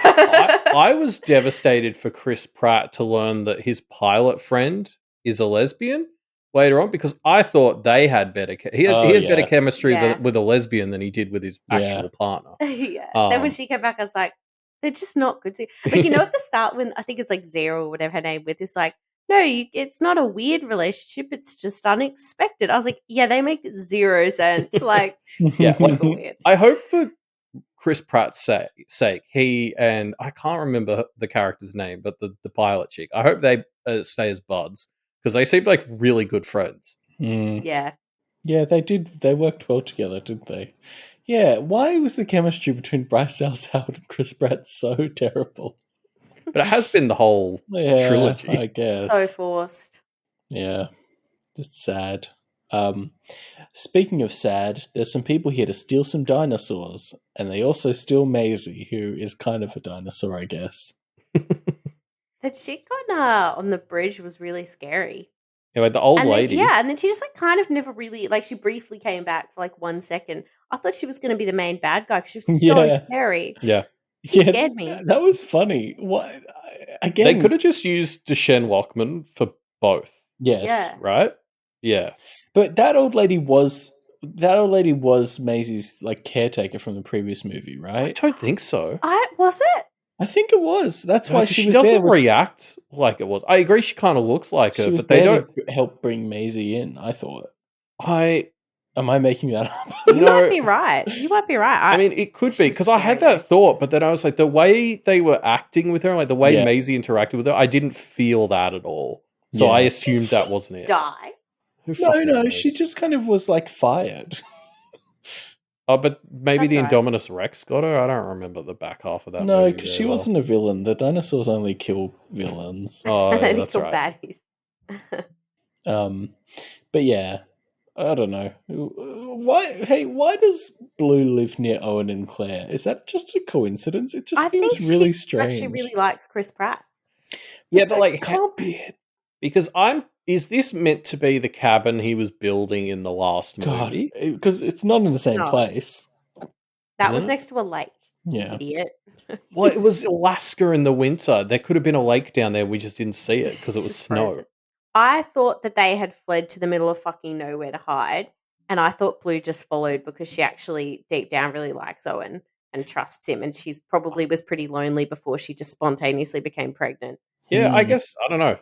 I was devastated for Chris Pratt to learn that his pilot friend is a lesbian later on, because I thought they had better he had better chemistry with a lesbian than he did with his actual partner. Then when she came back, I was like, they're just not good to, like, you know, at the start when I think it's like Zero or whatever her name with, it's like, no, it's not a weird relationship. It's just unexpected. I was like, yeah, they make zero sense. Like, super weird. I hope for Chris Pratt's sake, he and I can't remember the character's name, but the pilot chick, I hope they stay as buds because they seem like really good friends. Yeah. Yeah, they did. They worked well together, didn't they? Yeah. Why was the chemistry between Bryce Dallas Howard and Chris Pratt so terrible? But it has been the whole trilogy. I guess. So forced. Yeah. It's sad. Speaking of sad, there's some people here to steal some dinosaurs, and they also steal Maisie, who is kind of a dinosaur, I guess. That chick on the bridge was really scary. Yeah, like the old lady. And then she just like kind of never really, like, she briefly came back for like 1 second. I thought she was going to be the main bad guy because she was so scary. Yeah. She scared me. That was funny. What? Again, they could have just used Deshaun Lockman for both. Yes. Yeah. Right? Yeah. But that old lady was Maisie's like caretaker from the previous movie, right? I don't think so. Was it? I think it was. That's why she doesn't react like it was. I agree. She kind of looks like her, but they don't help bring Maisie in. I thought. I Am I making that up? You might be right. You might be right. I mean, it could be, because I had that thought, but then I was like, the way they were acting with her, like the way Maisie interacted with her, I didn't feel that at all. So I assumed that wasn't it. Die? No, she just kind of was like fired. Oh, but maybe the Indominus Rex got her? I don't remember the back half of that movie. No, because she wasn't a villain. The dinosaurs only kill villains. Oh, yeah, that's kill right. baddies. But yeah, I don't know. Why does Blue live near Owen and Claire? Is that just a coincidence? It just seems really strange. She really likes Chris Pratt. Yeah, but like, can't be it. Because is this meant to be the cabin he was building in the last movie? Because it's not in the same place. That was next to a lake. Yeah. Idiot. Well, it was Alaska in the winter. There could have been a lake down there. We just didn't see it because it was snow. Frozen. I thought that they had fled to the middle of fucking nowhere to hide. And I thought Blue just followed because she actually deep down really likes Owen and trusts him. And she's probably was pretty lonely before she just spontaneously became pregnant. Yeah, I guess, I don't know.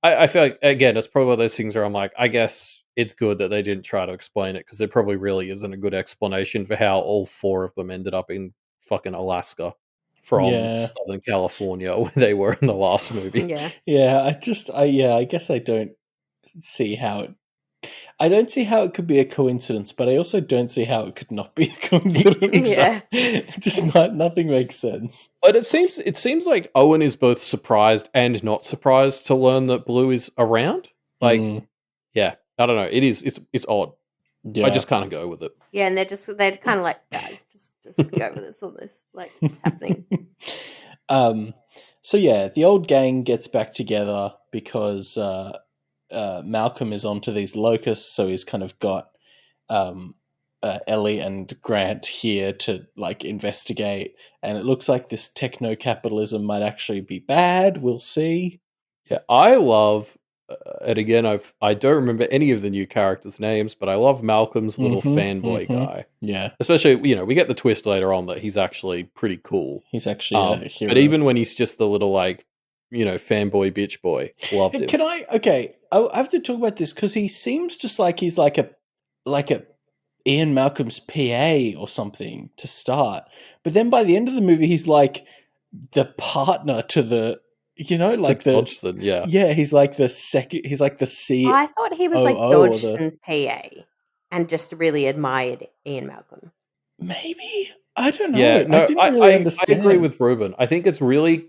I feel like, again, it's probably one of those things where I'm like, I guess it's good that they didn't try to explain it, because there probably really isn't a good explanation for how all four of them ended up in fucking Alaska from Southern California, where they were in the last movie. Yeah. I guess I don't see how it... I don't see how it could be a coincidence, but I also don't see how it could not be a coincidence. Yeah. Just nothing makes sense. But it seems like Owen is both surprised and not surprised to learn that Blue is around. Like, yeah, I don't know. It's odd. Yeah. I just kind of go with it. Yeah, and they're kind of like, guys, just go with us on this. Like, what's happening? So yeah, the old gang gets back together because Malcolm is onto these locusts, so he's kind of got Ellie and Grant here to like investigate, and it looks like this techno-capitalism might actually be bad. We'll see. Yeah, I love, and again, I don't remember any of the new characters' names, but I love Malcolm's little fanboy guy. Yeah, especially we get the twist later on that he's actually pretty cool. He's actually a hero. But even when he's just the little fanboy bitch boy, loved him. Can I? Okay, I have to talk about this because he seems just like he's like a Ian Malcolm's PA or something to start, but then by the end of the movie, he's like the partner to the, like the Dodgson, yeah, he's like the second. He's like the C. I thought he was like Dodgson's PA, and just really admired Ian Malcolm. Maybe, I don't know. Yeah, no, I didn't really understand. I agree with Reuben. I think it's really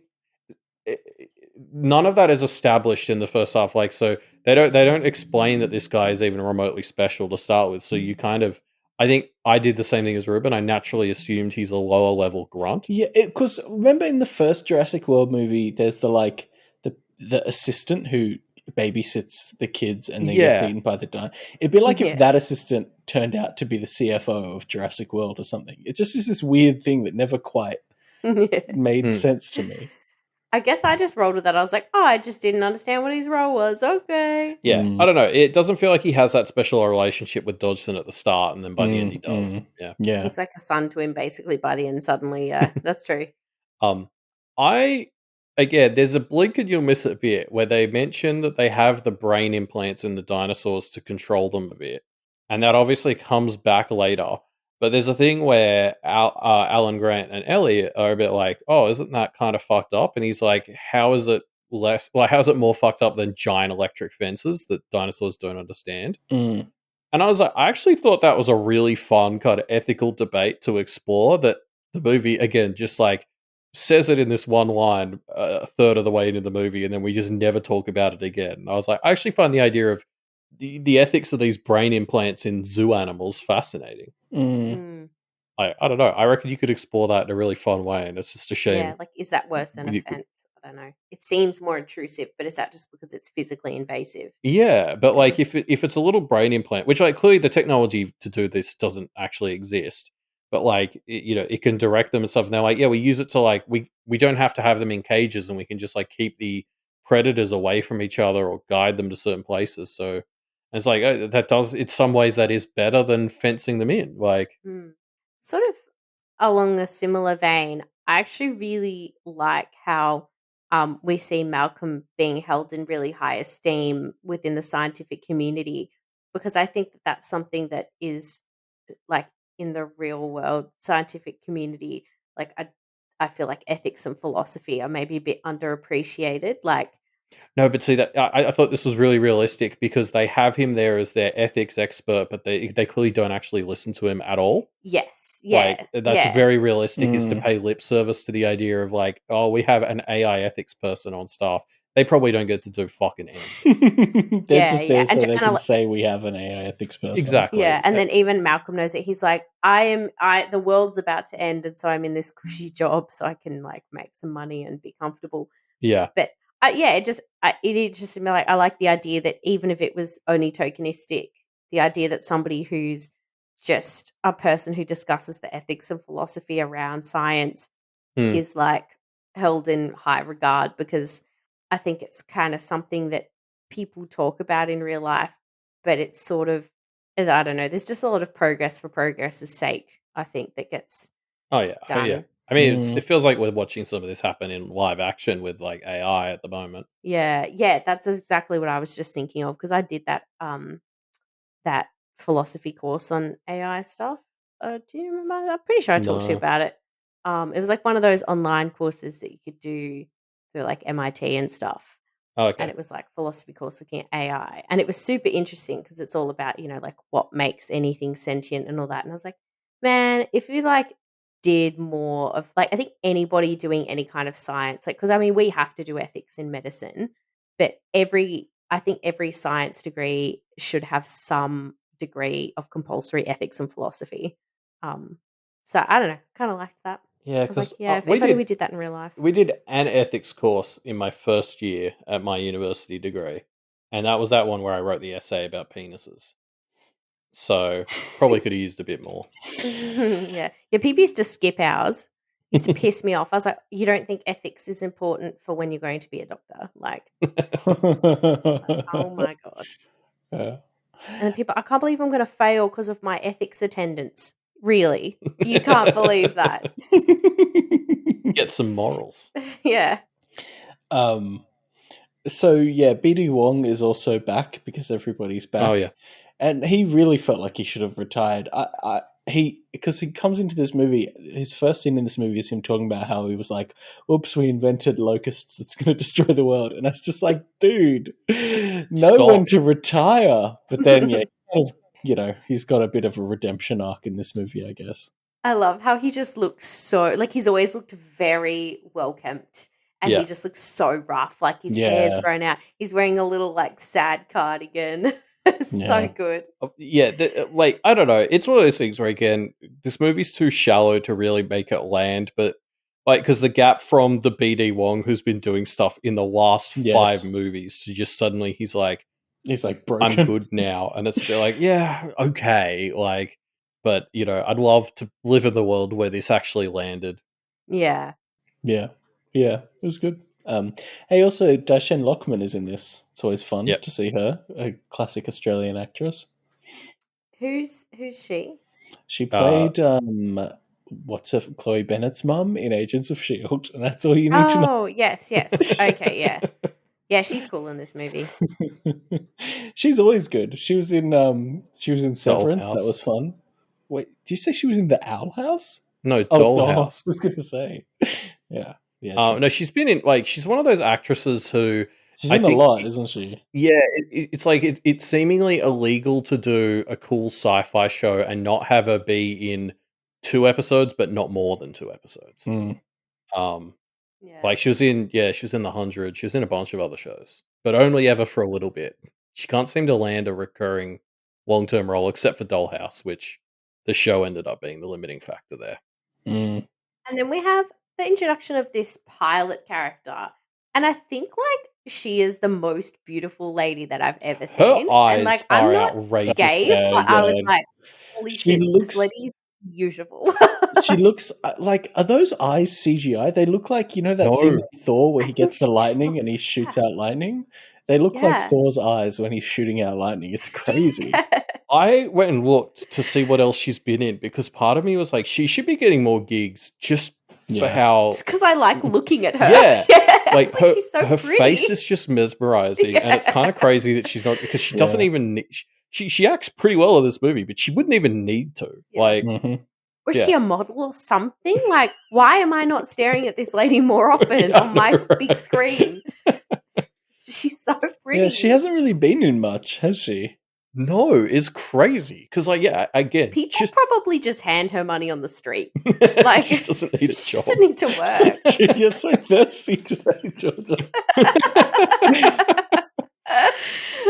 none of that is established in the first half. Like, so they don't explain that this guy is even remotely special to start with. So you kind of, I think I did the same thing as Reuben. I naturally assumed he's a lower level grunt. Yeah, because remember in the first Jurassic World movie, there's the assistant who babysits the kids and they get eaten by the dino. It'd be like if that assistant turned out to be the CFO of Jurassic World or something. It just is this weird thing that never quite made sense to me. I guess I just rolled with that. I was like, oh, I just didn't understand what his role was. Okay. Yeah, I don't know. It doesn't feel like he has that special relationship with Dodgson at the start, and then by the end he does. Yeah. He's like a son to him, basically, by the end, suddenly. Yeah, that's true. Again, there's a blink and you'll miss it a bit where they mention that they have the brain implants in the dinosaurs to control them a bit. And that obviously comes back later. But there's a thing where Alan Grant and Elliot are a bit like, oh, isn't that kind of fucked up? And he's like, how is it more fucked up than giant electric fences that dinosaurs don't understand? And I was like, I actually thought that was a really fun kind of ethical debate to explore, that the movie, again, just like says it in this one line a third of the way into the movie, and then we just never talk about it again. And I was like, I actually find the idea of the ethics of these brain implants in zoo animals fascinating. I don't know. I reckon you could explore that in a really fun way, and it's just a shame. Yeah, like, is that worse than a fence? I don't know. It seems more intrusive, but is that just because it's physically invasive? Yeah, but like if it's a little brain implant, which like clearly the technology to do this doesn't actually exist, but like it can direct them and stuff. And they're like, yeah, we use it to like we don't have to have them in cages, and we can just like keep the predators away from each other or guide them to certain places. So it's like that does, in some ways, that is better than fencing them in. Like, sort of along a similar vein, I actually really like how we see Malcolm being held in really high esteem within the scientific community. because I think that that's something that is like in the real world scientific community. Like I feel like ethics and philosophy are maybe a bit underappreciated. Like, No, but see that I thought this was really realistic because they have him there as their ethics expert, but they clearly don't actually listen to him at all. yes, Like, yeah, that's yeah. very realistic, is to pay lip service to the idea of like, oh, we have an AI ethics person on staff. They probably don't get to do fucking anything. They're Yeah, just there and so they can say we have an AI ethics person. Exactly. yeah, and then even Malcolm knows it. He's like, the world's about to end, and so I'm in this cushy job so I can like make some money and be comfortable. Yeah. But yeah, it interested me. Like, I like the idea that even if it was only tokenistic, the idea that somebody who's just a person who discusses the ethics and philosophy around science is like held in high regard, because I think it's kind of something that people talk about in real life, but it's sort of, I don't know, there's just a lot of progress for progress's sake, I think, that gets Oh yeah. done. I mean, it feels like we're watching some of this happen in live action with like AI at the moment. Yeah, that's exactly what I was just thinking of, because I did that philosophy course on AI stuff. Do you remember? I'm pretty sure I talked to you No. about it. It was like one of those online courses that you could do through like MIT and stuff. Oh, And okay. it was like philosophy course looking at AI, and it was super interesting because it's all about, like what makes anything sentient and all that. And I was like, man, if you like did more of like, I think anybody doing any kind of science, like, because I mean we have to do ethics in medicine, but I think every science degree should have some degree of compulsory ethics and philosophy. So I don't know, kind of liked that. Yeah, I was like, because yeah, if only we did that in real life. we did an ethics course in my first year at my university degree, and that was that one where I wrote the essay about penises. So probably could have used a bit more. Yeah. People used to skip ours. Used to piss me off. I was like, you don't think ethics is important for when you're going to be a doctor? Like, oh my God. Yeah. And then people, I can't believe I'm going to fail because of my ethics attendance. Really? You can't believe that. Get some morals. Yeah. So yeah, BD Wong is also back because everybody's back. Oh yeah. And he really felt like he should have retired. Because he comes into this movie, his first scene in this movie is him talking about how he was like, "Oops, we invented locusts that's going to destroy the world," and I was just like, "Dude, know when to retire." But then, yeah, he's got a bit of a redemption arc in this movie, I guess. I love how he just looks so like he's always looked very well kept, and he just looks so rough. Like his hair's grown out. He's wearing a little like sad cardigan. It's so good. Yeah, like I don't know. It's one of those things where again, this movie's too shallow to really make it land. But like, because the gap from the BD Wong who's been doing stuff in the last 5 movies to just suddenly he's like broken. I'm good now, and it's a bit like, yeah, okay, like, but I'd love to live in the world where this actually landed. Yeah. It was good. Hey, also Daishen Lockman is in this. It's always fun to see her, a classic Australian actress. Who's she? She played Chloe Bennett's mum in Agents of S.H.I.E.L.D., and that's all you need to know. Oh, yes. Okay, yeah. Yeah, she's cool in this movie. She's always good. She was in Severance. That was fun. Wait, did you say she was in The Owl House? No, Dollhouse. I was going to say. Yeah. No, she's been in she's one of those actresses who she's in a lot, isn't she? Yeah, it's like it's seemingly illegal to do a cool sci-fi show and not have her be in 2 episodes, but not more than 2 episodes. Like she was in The 100. She was in a bunch of other shows, but only ever for a little bit. She can't seem to land a recurring long-term role except for Dollhouse, which the show ended up being the limiting factor there. And then we have the introduction of this pilot character, and I think like she is the most beautiful lady that I've ever seen. Her eyes and like are I'm not outrageous. gay, but I was like, holy shit, this lady's beautiful. She looks like, are those eyes CGI? They look like, that scene in Thor where he gets the lightning and he shoots out lightning? They look like Thor's eyes when he's shooting out lightning. It's crazy. I went and looked to see what else she's been in because part of me was like, she should be getting more gigs just for how... Just because I like looking at her. Yeah. Like she's so her pretty. face is just mesmerizing, and it's kind of crazy that she's not, because she doesn't even she acts pretty well in this movie, but she wouldn't even need to. Yeah. Like, was she a model or something? Like, why am I not staring at this lady more often on my big screen? She's so pretty. Yeah, she hasn't really been in much, has she? No, it's crazy. Because, like, yeah, again, people probably just hand her money on the street. Like, she doesn't need a job. She doesn't need to work. She gets so thirsty today, Georgia.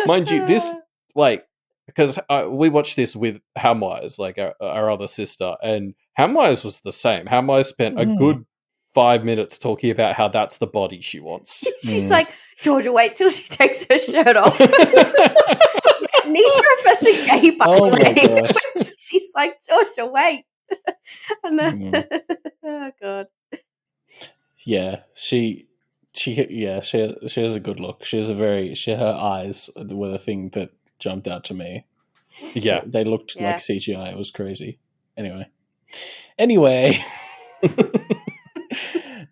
Mind you, this, like, because we watched this with How Myers, like our other sister, and How Myers was the same. How Myers spent a good 5 minutes talking about how that's the body she wants. She's like, Georgia, wait till she takes her shirt off. Neither of us are gay, by the way. She's like, Georgia, wait. And then, oh god. Yeah, she has a good look. She has her eyes were the thing that jumped out to me. Yeah, they looked like CGI. It was crazy. Anyway.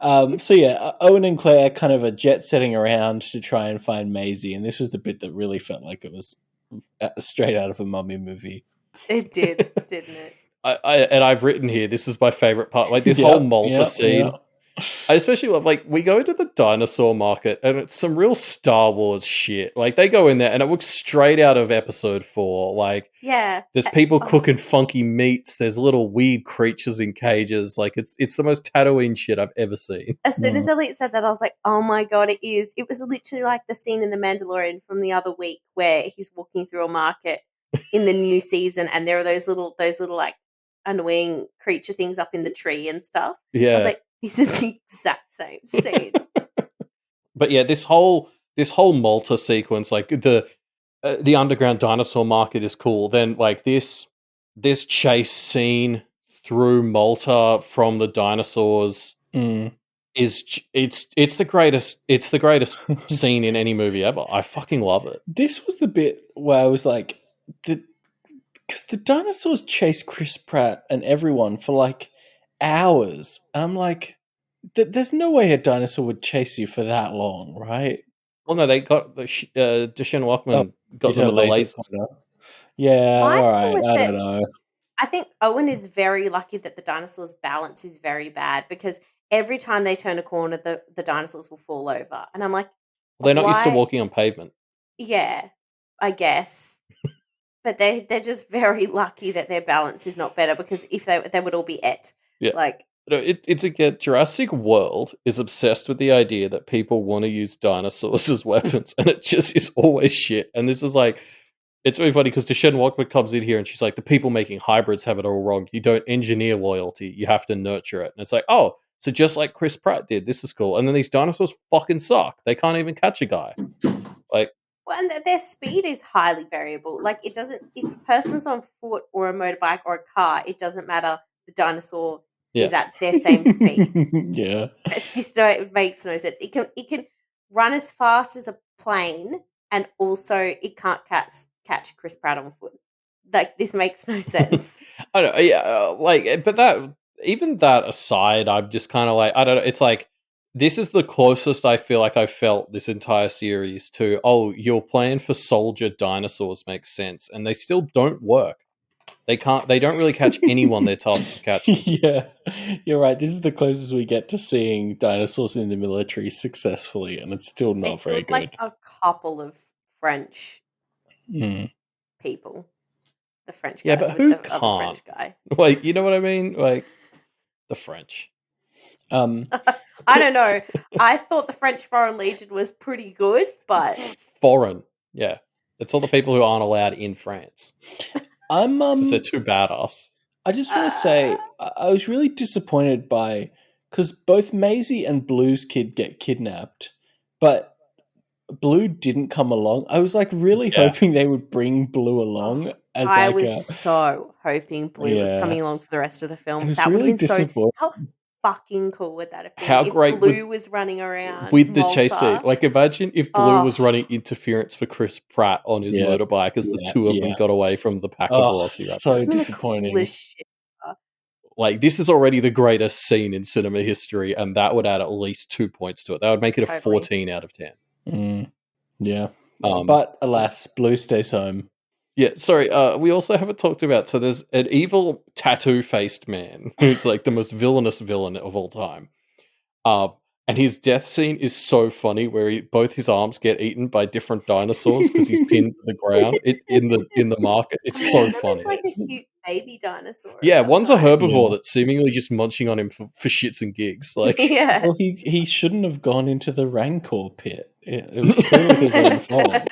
So yeah, Owen and Claire kind of are jet setting around to try and find Maisie, and this was the bit that really felt like it was straight out of a Mummy movie. It did, didn't it? I've written here, this is my favorite part, like this whole Malta scene. I especially love, like, we go to the dinosaur market and it's some real Star Wars shit. Like, they go in there and it looks straight out of episode 4. Like, there's people cooking funky meats. There's little weird creatures in cages. Like, it's the most Tatooine shit I've ever seen. As soon as Elliot said that, I was like, oh my god, it is. It was literally like the scene in The Mandalorian from the other week where he's walking through a market in the new season and there are those little like annoying creature things up in the tree and stuff. Yeah. I was like, this is the exact same scene. But yeah, this whole Malta sequence, like the underground dinosaur market is cool. Then like this chase scene through Malta from the dinosaurs is it's the greatest scene in any movie ever. I fucking love it. This was the bit where I was like, because the dinosaurs chase Chris Pratt and everyone for like hours. I'm like, there's no way a dinosaur would chase you for that long, right? Well, no, they got Deshaun Walkman got them with the lasers. Yeah, all right. I don't know. I think Owen is very lucky that the dinosaurs' balance is very bad because every time they turn a corner, the dinosaurs will fall over, and I'm like, well, they're not used to walking on pavement. Yeah, I guess. But they're just very lucky that their balance is not better because if they would all be like. It's again, Jurassic World is obsessed with the idea that people want to use dinosaurs as weapons, and it just is always shit. And this is like, it's really funny because Deshaun Walkman comes in here and she's like, the people making hybrids have it all wrong. You don't engineer loyalty, you have to nurture it. And it's like, oh, so just like Chris Pratt did, this is cool. And then these dinosaurs fucking suck. They can't even catch a guy. Like, well, and their speed is highly variable. Like, it doesn't, if a person's on foot or a motorbike or a car, it doesn't matter. The dinosaur is at their same speed. Yeah. It makes no sense. It can run as fast as a plane, and also it can't catch Chris Pratt on foot. Like, this makes no sense. I don't know. Yeah, but that aside, I'm just kind of like, I don't know. It's like, this is the closest I feel like I've felt this entire series to, oh, your plan for soldier dinosaurs makes sense, and they still don't work. They don't really catch anyone they're tasked to catch. Yeah, you're right. This is the closest we get to seeing dinosaurs in the military successfully, and it's still not very good. Like a couple of French people. The French guys, but who with the can't? other French guy. Like, you know what I mean? Like, the French. I don't know. I thought the French Foreign Legion was pretty good, but foreign, yeah, it's all the people who aren't allowed in France. Because they're too badass. I just want to say I was really disappointed because both Maisie and Blue's kid get kidnapped, but Blue didn't come along. I was like really hoping they would bring Blue along. I was so hoping Blue was coming along for the rest of the film. That would have been so. How fucking cool would that have been? How great if Blue was running around with the chase scene. Like, imagine if Blue was running interference for Chris Pratt on his motorbike as the two of them got away from the pack of velociraptors. So disappointing. Like, this is already the greatest scene in cinema history, and that would add at least 2 points to it. That would make it a 14 out of 10. Yeah. But alas, Blue stays home. Yeah, sorry. We also haven't talked about. So there's an evil tattoo-faced man who's like the most villainous villain of all time. And his death scene is so funny, where both his arms get eaten by different dinosaurs because he's pinned to the ground in the market. It's so funny. It's like a cute baby dinosaur. Yeah, one's a herbivore Yeah. that's seemingly just munching on him for shits and gigs. Like, yeah. Well, he shouldn't have gone into the Rancor pit. It was clearly his own fault.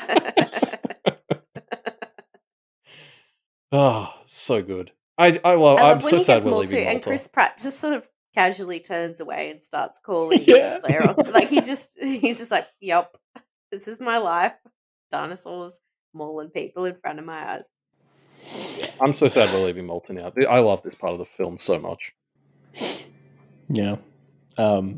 Oh, so good. I I'm love so when he sad gets we're mauled too, leaving and Malta. Chris Pratt just sort of casually turns away and starts calling Yeah. Claire or something. Like he's just like, "Yep, this is my life. Dinosaurs mauling people in front of my eyes." Yeah, I'm so sad we're leaving Malta now. I love this part of the film so much. Yeah. It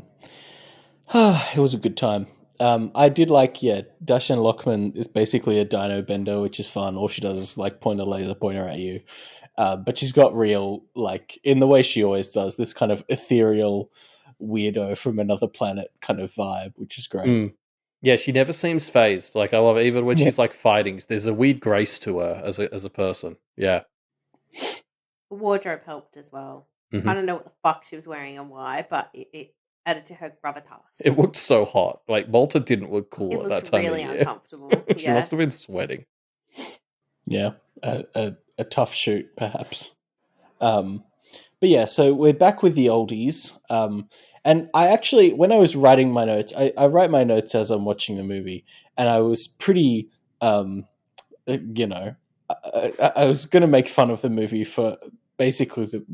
was a good time. I did like, Dashan Lockman is basically a dino bender, which is fun. All she does is like point a laser pointer at you. But she's got real, like, in the way she always does, this kind of ethereal weirdo from another planet kind of vibe, which is great. Yeah, she never seems phased. Like, I love it. Even when Yeah. she's like fighting, there's a weird grace to her as a person. Yeah. The wardrobe helped as well. I don't know what the fuck she was wearing and why, but it added to her gravitas. It looked so hot. Like, Malta didn't look cool It at that looked time really of year. uncomfortable. She Yeah. must have been sweating. Yeah, a tough shoot, perhaps. But yeah, so we're back with the oldies. And I actually, when I was writing my notes, I write my notes as I'm watching the movie, and I was pretty, you know, I was going to make fun of the movie for basically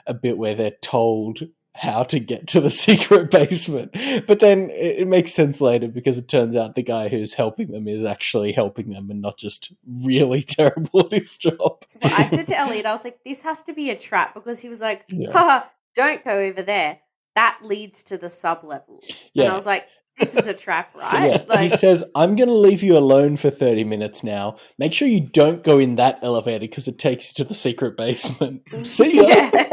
a bit where they're told how to get to the secret basement. But then it makes sense later because it turns out the guy who's helping them is actually helping them and not just really terrible at his job. Well, I said to Elliot, I was like, this has to be a trap because he was like, Yeah. haha, don't go over there. That leads to the sub-levels. And I was like, this is a trap, right? Yeah. Like, He says, I'm going to leave you alone for 30 minutes now. Make sure you don't go in that elevator because it takes you to the secret basement. See ya. Yeah.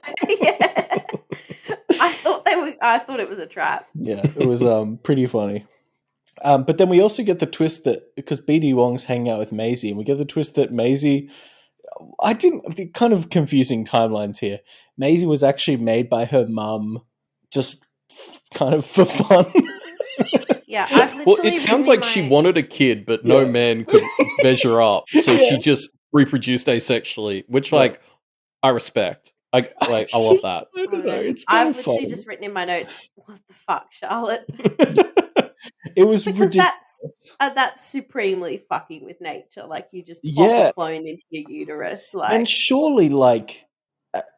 I thought it was a trap. Yeah, it was pretty funny. But then we also get the twist that, because BD Wong's hanging out with Maisie, and we get the twist that Maisie, kind of confusing timelines here. Maisie was actually made by her mum just kind of for fun. Yeah, I've literally. Well, it sounds like she wanted a kid, but no man could measure up, so she just reproduced asexually, which, like, I respect. I love that. I don't know. It's I've literally just written in my notes, "What the fuck, Charlotte?" It was because ridiculous. that's supremely fucking with nature. Like you just pop a clone into your uterus, like. And surely, like,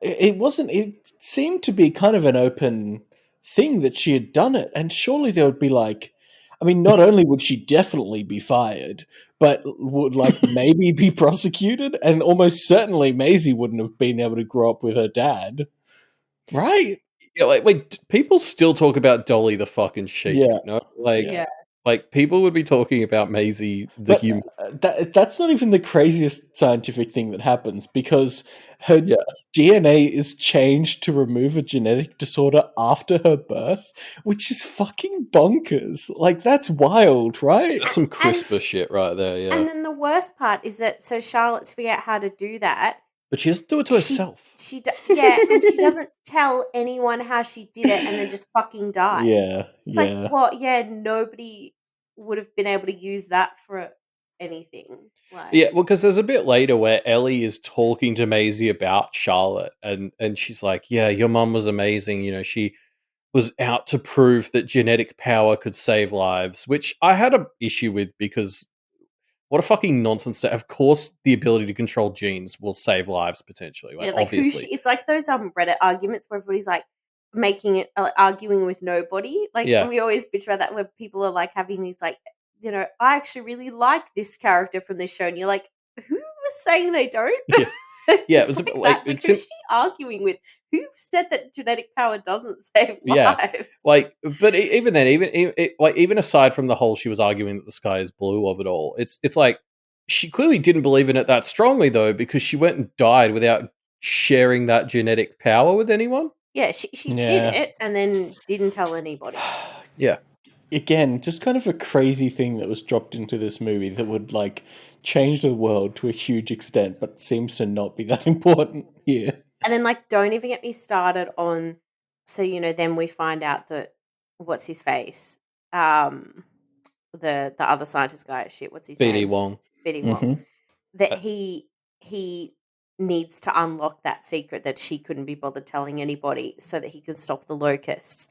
it wasn't. It seemed to be kind of an open thing that she had done it, and surely there would be like. I mean, not only would she definitely be fired, but would like maybe be prosecuted, and almost certainly Maisie wouldn't have been able to grow up with her dad, right? Yeah, like people still talk about Dolly the fucking sheep. Yeah. You know? Like people would be talking about Maisie the human. That's not even the craziest scientific thing that happens, because her DNA is changed to remove a genetic disorder after her birth, which is fucking bonkers. Like, that's wild, right? That's some CRISPR shit right there, yeah. And then the worst part is that so Charlotte's figured out how to do that. But she doesn't do it to herself. And she doesn't tell anyone how she did it, and then just fucking dies. Yeah, it's like, well, nobody would have been able to use that for anything. Like, yeah, well, because there's a bit later where Ellie is talking to Maisie about Charlotte, and she's like, "Yeah, your mum was amazing. You know, she was out to prove that genetic power could save lives," which I had an issue with because. What a fucking nonsense! Of course, the ability to control genes will save lives potentially. Like, obviously, it's like those Reddit arguments where everybody's like making it arguing with nobody. Like we always bitch about that, where people are like having these like, you know, I actually really like this character from this show, and you're like, who was saying they don't? Yeah, it was like who's she arguing with? Who said that genetic power doesn't save lives? Like, but even then, even aside from the whole, she was arguing that the sky is blue of it all. It's like she clearly didn't believe in it that strongly, though, because she went and died without sharing that genetic power with anyone. Yeah, she did it and then didn't tell anybody. Yeah. Again, just kind of a crazy thing that was dropped into this movie that would like changed the world to a huge extent, but seems to not be that important here. And then, like, don't even get me started on. So then we find out that what's his face, the other scientist guy. Shit, what's his BD name? Wong. BD Wong. Mhm. That he needs to unlock that secret that she couldn't be bothered telling anybody, so that he can stop the locusts.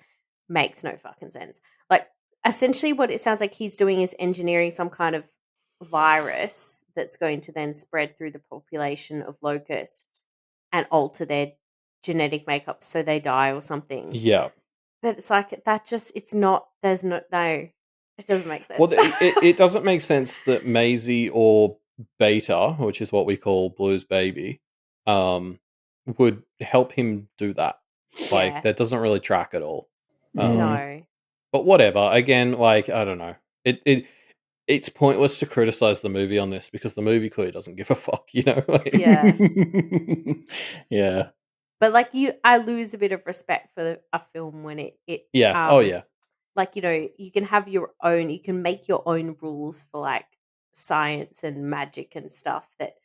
Makes no fucking sense. Like, essentially, what it sounds like he's doing is engineering some kind of virus that's going to then spread through the population of locusts and alter their genetic makeup so they die or something. Yeah. But it's like that just it's not there's no it doesn't make sense. Well, it doesn't make sense that Maisie or Beta, which is what we call Blue's baby, would help him do that. Like, Yeah. that doesn't really track at all. No. But whatever. Again, like, I don't know. It's pointless to criticize the movie on this because the movie clearly doesn't give a fuck, Like, Yeah. Yeah. But like I lose a bit of respect for a film when it yeah. Oh yeah. like you can have your own, you can make your own rules for like science and magic and stuff that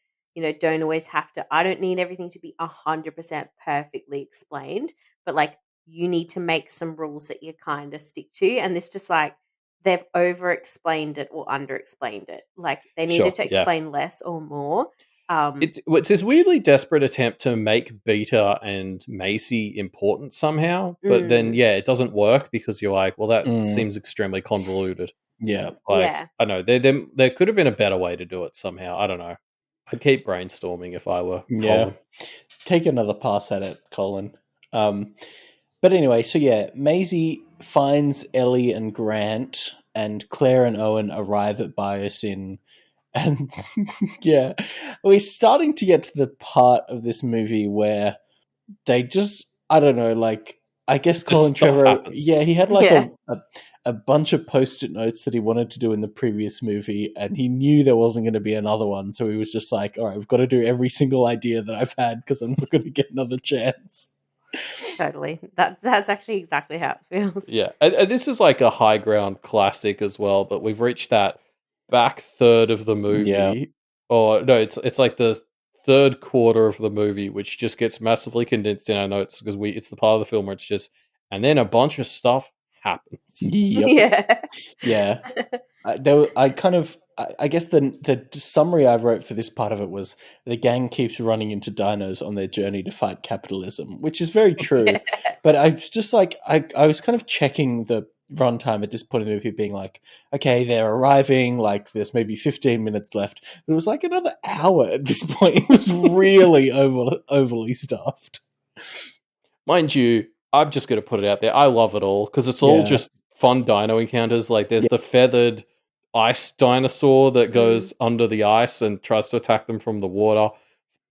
don't always have to. I don't need everything to be 100% perfectly explained, but like you need to make some rules that you kind of stick to. And this just like they've over explained it or under explained it. Like they needed to yeah. explain less or more. It's this weirdly desperate attempt to make Beta and Macy important somehow, but then it doesn't work because you're like, well, that seems extremely convoluted. Yeah. Like, Yeah. I know there could have been a better way to do it somehow. I don't know. I'd keep brainstorming if I were Colin. Take another pass at it, Colin. But anyway, so Maisie finds Ellie and Grant, and Claire and Owen arrive at Biosyn. And we're starting to get to the part of this movie where they just, I don't know, like, I guess Colin Trevor, happens. he had like a bunch of post-it notes that he wanted to do in the previous movie, and he knew there wasn't going to be another one, so he was just like, all right, we've got to do every single idea that I've had because I'm not going to get another chance. Totally. That's actually exactly how it feels. Yeah, and this is like a high ground classic as well, but we've reached that back third of the movie. Yeah. Or no, it's like the third quarter of the movie, which just gets massively condensed in our notes because it's the part of the film where it's just, and then a bunch of stuff happens. Yep. Yeah. I guess the summary I wrote for this part of it was the gang keeps running into dinos on their journey to fight capitalism, which is very true. But I was just like, I was kind of checking the runtime at this point in the movie, being like, okay, they're arriving, like there's maybe 15 minutes left. But it was like another hour at this point. It was really overly stuffed. Mind you, I'm just going to put it out there. I love it all because it's all just fun dino encounters. Like there's the feathered ice dinosaur that goes under the ice and tries to attack them from the water.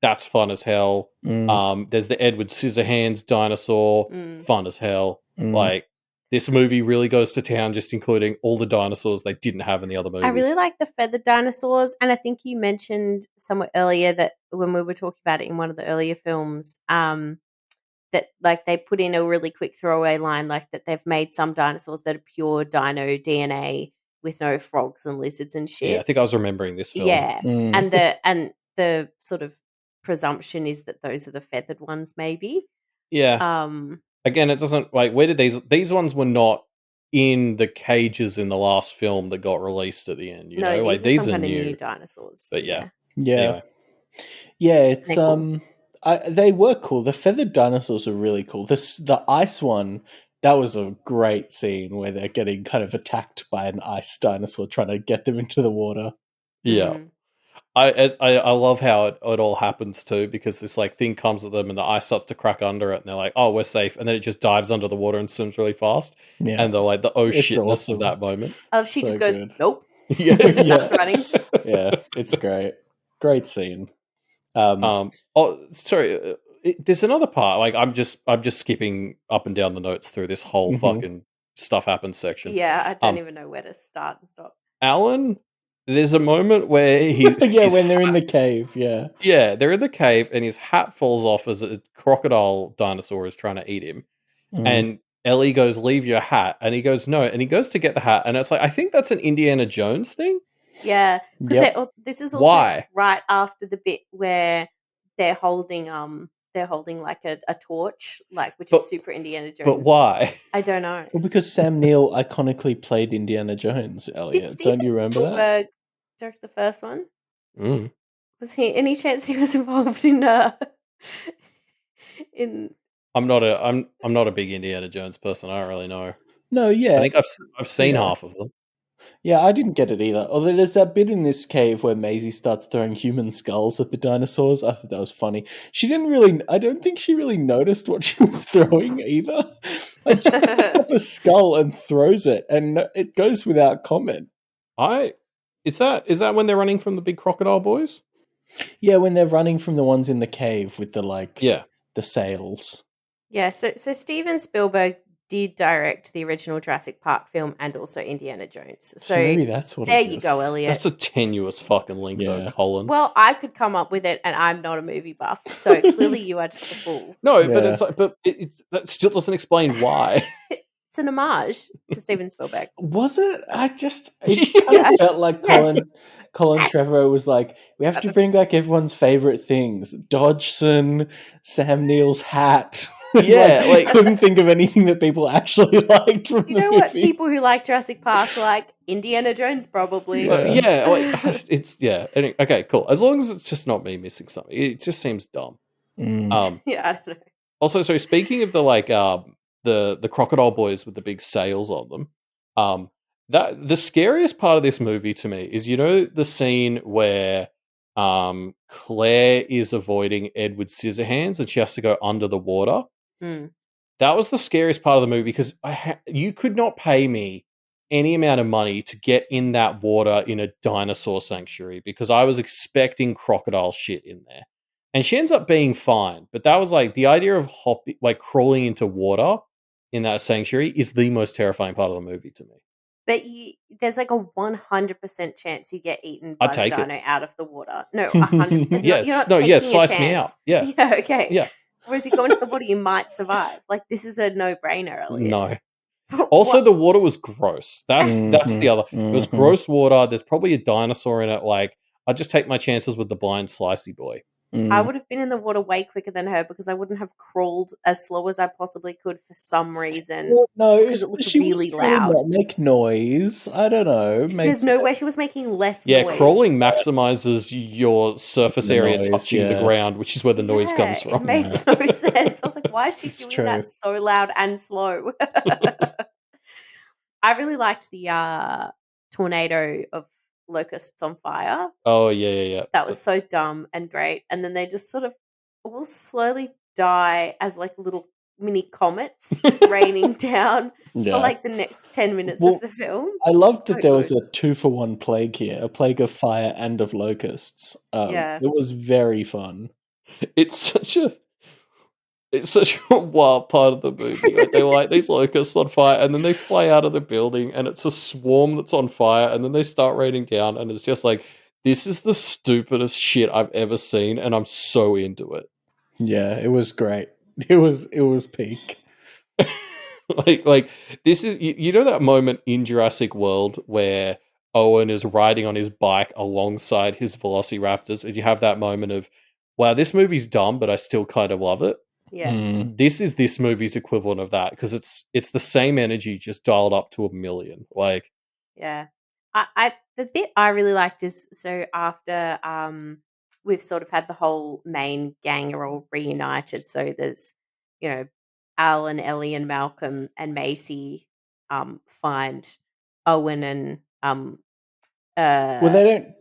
That's fun as hell. There's the Edward Scissorhands dinosaur. Fun as hell. Like, this movie really goes to town, just including all the dinosaurs they didn't have in the other movies. I really like the feathered dinosaurs, and I think you mentioned somewhat earlier that when we were talking about it in one of the earlier films, that like they put in a really quick throwaway line, like that they've made some dinosaurs that are pure dino DNA with no frogs and lizards and shit. Yeah, I think I was remembering this film. Yeah, and the sort of presumption is that those are the feathered ones, maybe. Yeah. Again, it doesn't like where did these ones were not in the cages in the last film that got released at the end. You know, like these are new dinosaurs. But yeah. Anyway. It's cool. they were cool. The feathered dinosaurs were really cool. The ice one, that was a great scene where they're getting kind of attacked by an ice dinosaur trying to get them into the water. Yeah. I love how it all happens too, because this like thing comes at them and the ice starts to crack under it and they're like, oh, we're safe, and then it just dives under the water and swims really fast. And they're like, the shitness of that moment. She just goes, nope. Yeah. Starts running. Yeah, it's great. Great scene. Sorry. There's another part. Like I'm just skipping up and down the notes through this whole fucking stuff happens section. Yeah, I don't even know where to start and stop. Alan, there's a moment where when they're in the cave. Yeah, they're in the cave and his hat falls off as a crocodile dinosaur is trying to eat him. And Ellie goes, leave your hat. And he goes, no. And he goes to get the hat. And it's like, I think that's an Indiana Jones thing. Yeah, because Yep. this is also Why? right after the bit where they're holding like a torch, like, which is super Indiana Jones. But why? I don't know. Well, because Sam Neill iconically played Indiana Jones, Did Elliot. Steven Don't you remember that? Spielberg direct the first one? Mm. Was he any chance he was involved in in I'm not a big Indiana Jones person. I don't really know. No, I yeah. think I've seen Yeah. half of them. Yeah, I didn't get it either. Although there's that bit in this cave where Maisie starts throwing human skulls at the dinosaurs. I thought that was funny. I don't think she really noticed what she was throwing either. Like, she picks up a skull and throws it, and it goes without comment. Is that when they're running from the big crocodile boys? Yeah, when they're running from the ones in the cave with the the sails. Yeah, so Steven Spielberg did direct the original Jurassic Park film and also Indiana Jones. So maybe that's what there it is. you go, Elliot. That's a tenuous fucking link, though, Colin. Well, I could come up with it, and I'm not a movie buff, so clearly you are just a fool. No, but it's like, that still doesn't explain why. It's an homage to Steven Spielberg. Was it? It kind of felt like Colin Trevorrow was like, we have to bring back everyone's favorite things. Dodgson, Sam Neill's hat. Yeah, like couldn't think of anything that people actually liked from the movie. What people who like Jurassic Park like? Indiana Jones, probably. Anyway, okay, cool. As long as it's just not me missing something, it just seems dumb. Yeah, I don't know. Also, so speaking of the crocodile boys with the big sails on them, that the scariest part of this movie to me is the scene where Claire is avoiding Edward Scissorhands and she has to go under the water. That was the scariest part of the movie because you could not pay me any amount of money to get in that water in a dinosaur sanctuary because I was expecting crocodile shit in there. And she ends up being fine. But that was like the idea of crawling into water in that sanctuary is the most terrifying part of the movie to me. But there's like a 100% chance you get eaten by the dino out of the water. No, 100%. You're not taking slice a chance. Me out. Yeah. Yeah, okay. Yeah. Whereas you go into the water, you might survive. Like, this is a no-brainer, Elliot. No. Also, the water was gross. That's the other. It was gross water. There's probably a dinosaur in it. Like, I'd just take my chances with the blind slicey boy. I would have been in the water way quicker than her because I wouldn't have crawled as slow as I possibly could for some reason. Well, no, because it looked she really was trying to loud. make noise. I don't know. There's no way she was making less Yeah, noise. crawling maximizes your surface area noise, touching the ground, which is where the noise comes from. It made no sense. I was like, why is she doing that so loud and slow? I really liked the tornado of locusts on fire. Oh, yeah. That was so dumb and great. And then they just sort of all slowly die as like little mini comets raining down for like the next 10 minutes of the film. I loved that there was a 2-for-1 plague here, a plague of fire and of locusts. It was very fun. It's such a wild part of the movie. Like, they light these locusts on fire and then they fly out of the building and it's a swarm that's on fire and then they start raining down and it's just like, this is the stupidest shit I've ever seen and I'm so into it. Yeah, it was great. It was peak. like this is that moment in Jurassic World where Owen is riding on his bike alongside his velociraptors and you have that moment of, wow, this movie's dumb but I still kind of love it. Yeah. This is this movie's equivalent of that because it's the same energy just dialed up to 1,000,000. Like, yeah, the bit I really liked is so after we've sort of had the whole main gang are all reunited. So there's Al and Ellie and Malcolm and Macy find Owen and well,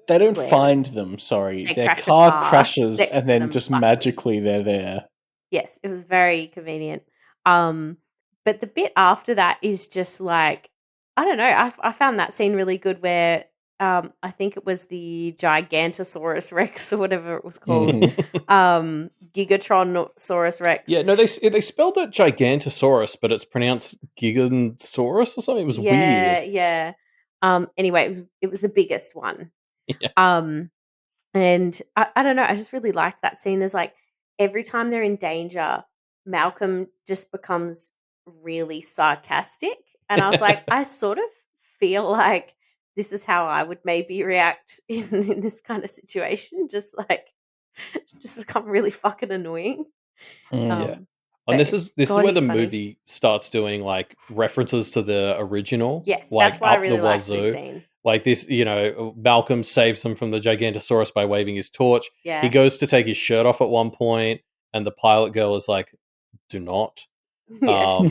they don't find them. Sorry, their car crashes and then just magically they're there. Yes, it was very convenient. But the bit after that is just like, I don't know. I found that scene really good where I think it was the Gigantosaurus Rex or whatever it was called. Gigatronosaurus Rex. Yeah, no, they spelled it Gigantosaurus, but it's pronounced Gigantosaurus or something. It was weird. Yeah. Anyway, it was the biggest one. Yeah. And I don't know. I just really liked that scene. There's like, every time they're in danger, Malcolm just becomes really sarcastic. And I was like, I sort of feel like this is how I would maybe react in this kind of situation. Just become really fucking annoying. Yeah. And this is God, where the he's funny. movie starts doing like references to the original. Yes, like that's why I up really the like this wazoo. scene. Like this, Malcolm saves him from the Gigantosaurus by waving his torch. Yeah. He goes to take his shirt off at one point, and the pilot girl is like, "Do not." Yeah.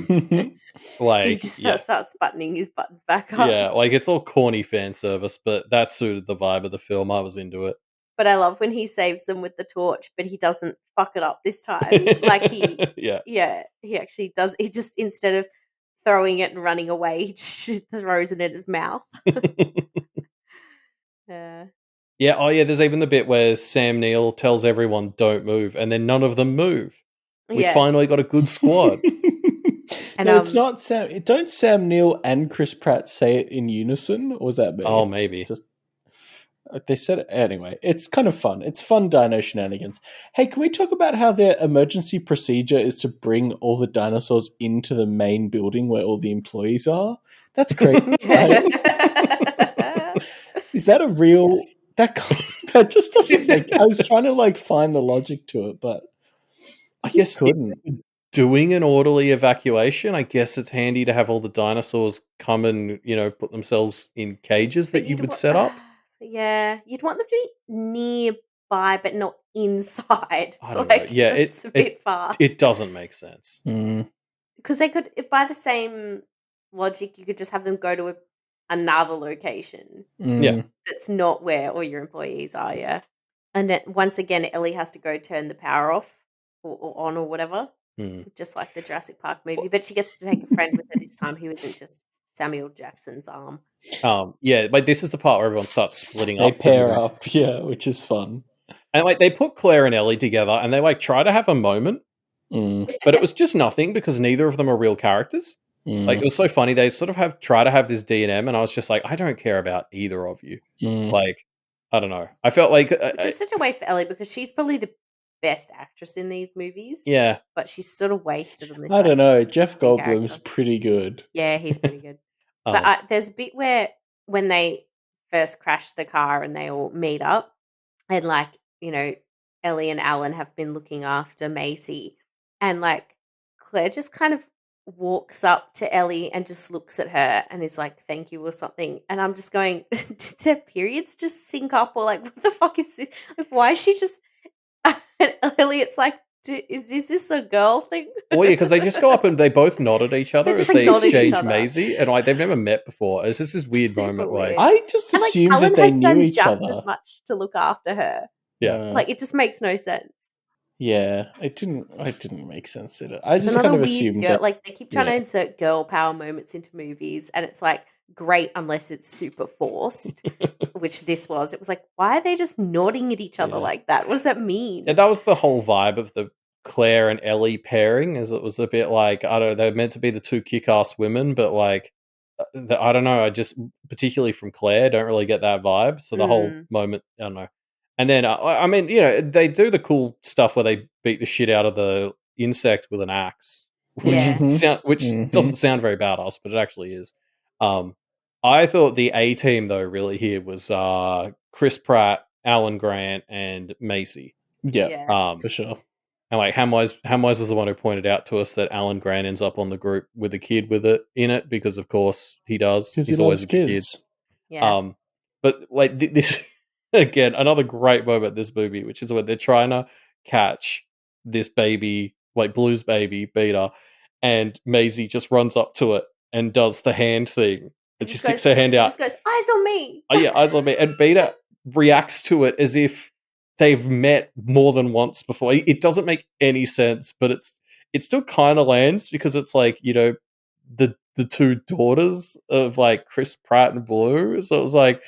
Like he just starts buttoning his buttons back up. Yeah, like it's all corny fan service, but that suited the vibe of the film. I was into it. But I love when he saves them with the torch, but he doesn't fuck it up this time. Like he actually does. He just, instead of throwing it and running away, he just throws it in his mouth. Yeah. Oh, yeah. There's even the bit where Sam Neill tells everyone don't move, and then none of them move. We finally got a good squad. And no, it's not Sam. Don't Sam Neill and Chris Pratt say it in unison, or was that me? Oh, maybe. They said it anyway. It's kind of fun. It's fun dino shenanigans. Hey, can we talk about how their emergency procedure is to bring all the dinosaurs into the main building where all the employees are? That's crazy. Is that a real? That just doesn't make. I was trying to find the logic to it, but I just couldn't. Doing an orderly evacuation, I guess it's handy to have all the dinosaurs come and put themselves in cages that you would set up. Yeah, you'd want them to be nearby, but not inside. I don't know. Yeah, it's a bit far. It doesn't make sense. Because they could, by the same logic, you could just have them go to another location. Yeah, that's not where all your employees are. Yeah, and then once again, Ellie has to go turn the power off or on or whatever, just like the Jurassic Park movie. But she gets to take a friend with her this time who isn't just Samuel Jackson's arm. Yeah, this is the part where everyone starts splitting up. They pair up, which is fun. And they put Claire and Ellie together, and they try to have a moment, but it was just nothing because neither of them are real characters. It was so funny. They sort of try to have this D&M, and I was just like, I don't care about either of you. I don't know. I felt like which is such a waste for Ellie because she's probably the best actress in these movies. Yeah, but she's sort of wasted on this. I don't know. Jeff Goldblum's pretty good. Yeah, he's pretty good. But there's a bit where when they first crash the car and they all meet up, and Ellie and Alan have been looking after Macy, and Claire just kind of walks up to Ellie and just looks at her and is like, "Thank you" or something. And I'm just going, did their periods just sync up, or what the fuck is this? Why is she just? And Elliot's like, is this a girl thing? Well, yeah, because they just go up and they both nod at each other as they exchange Maisie, and they've never met before. It's just this weird moment. Weird. I just assumed that they knew each other. Just as much to look after her. Yeah, it just makes no sense. Yeah, it didn't make sense, did it? I just kind of assumed that. They keep trying to insert girl power moments into movies, and it's great unless it's super forced, which this was. It was why are they just nodding at each other like that? What does that mean? Yeah, that was the whole vibe of the Claire and Ellie pairing, as it was a bit I don't know, they're meant to be the two kick-ass women, but I don't know, I just, particularly from Claire, don't really get that vibe. So the whole moment, I don't know. And then, I mean, they do the cool stuff where they beat the shit out of the insect with an axe, which doesn't sound very badass, but it actually is. I thought the A team though really here was Chris Pratt, Alan Grant, and Macy. Yeah, for sure. And Hamwise was the one who pointed out to us that Alan Grant ends up on the group with a kid with it in it because of course he does. He's always with kids. Yeah. But this again, another great moment in this movie, which is when they're trying to catch this baby, Blue's baby, Beta, and Maisie just runs up to it and does the hand thing. And she sticks her hand out. Just goes, "Eyes on me." Oh yeah, eyes on me. And Beta reacts to it as if they've met more than once before. It doesn't make any sense, but it still kind of lands because it's the two daughters of Chris Pratt and Blue. So I was like,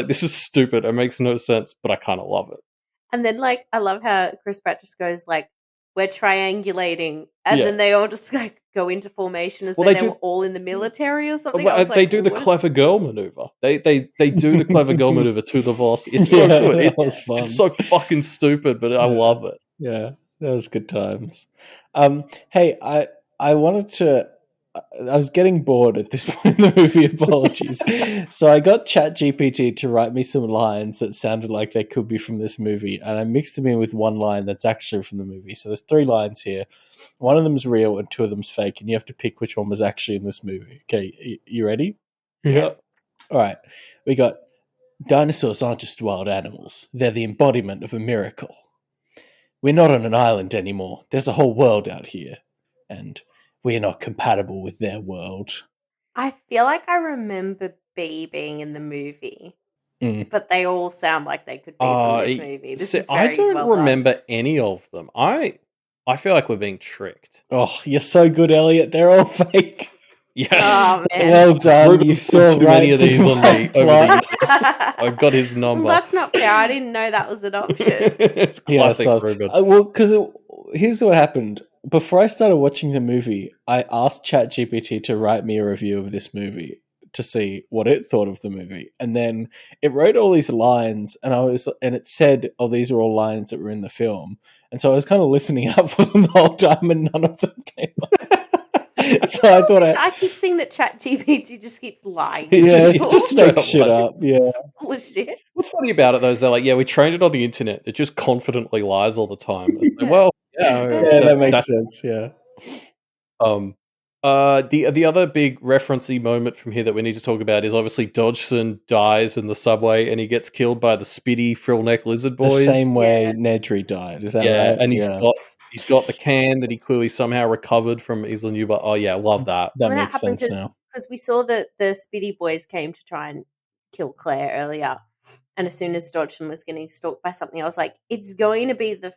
this is stupid. It makes no sense, but I kind of love it. And then I love how Chris Pratt just goes we're triangulating, and then they all just go into formation as though they were all in the military or something. They do the clever girl maneuver. They do the clever girl maneuver to the velocity. It's so good. It was fun. It's so fucking stupid, but I love it. Yeah, that was good times. Hey, I wanted to I was getting bored at this point in the movie. Apologies. So I got ChatGPT to write me some lines that sounded like they could be from this movie, and I mixed them in with one line that's actually from the movie. So there's 3 lines here. One of them's real and 2 of them's fake, and you have to pick which one was actually in this movie. Okay, you ready? Yeah. All right. We got dinosaurs aren't just wild animals. They're the embodiment of a miracle. We're not on an island anymore. There's a whole world out here. And we're not compatible with their world. I feel like I remember B being in the movie, but they all sound like they could be from this movie. This is very I don't well remember done. any of them. I feel like we're being tricked. Oh, you're so good, Elliot. They're all fake. Yes. Oh, man. Well done. Reuben's You put saw too many of these on me over the plot. years. I've got his number. Well, that's not fair. I didn't know that was an option. It's classic Reuben. Well, because here's what happened. Before I started watching the movie, I asked ChatGPT to write me a review of this movie to see what it thought of the movie, and then it wrote all these lines, and it said, "Oh, these are all lines that were in the film." And so I was kind of listening out for them the whole time, and none of them came up. So I thought I keep seeing that ChatGPT just keeps lying. It just makes shit up. Yeah. Bullshit. What's funny about it though is they're like, yeah, we trained it on the internet. It just confidently lies all the time. It's like, well, yeah, that makes sense. Yeah. The other big referencey moment from here that we need to talk about is obviously Dodgson dies in the subway and he gets killed by the spitty frill neck lizard boys. The same way Nedry died. Is that right? And he's got the can that he clearly somehow recovered from Isla Nublar. Oh yeah, love that. That makes sense now. Because we saw that the Spitty boys came to try and kill Claire earlier, and as soon as Dodgson was getting stalked by something, I was like, it's going to be the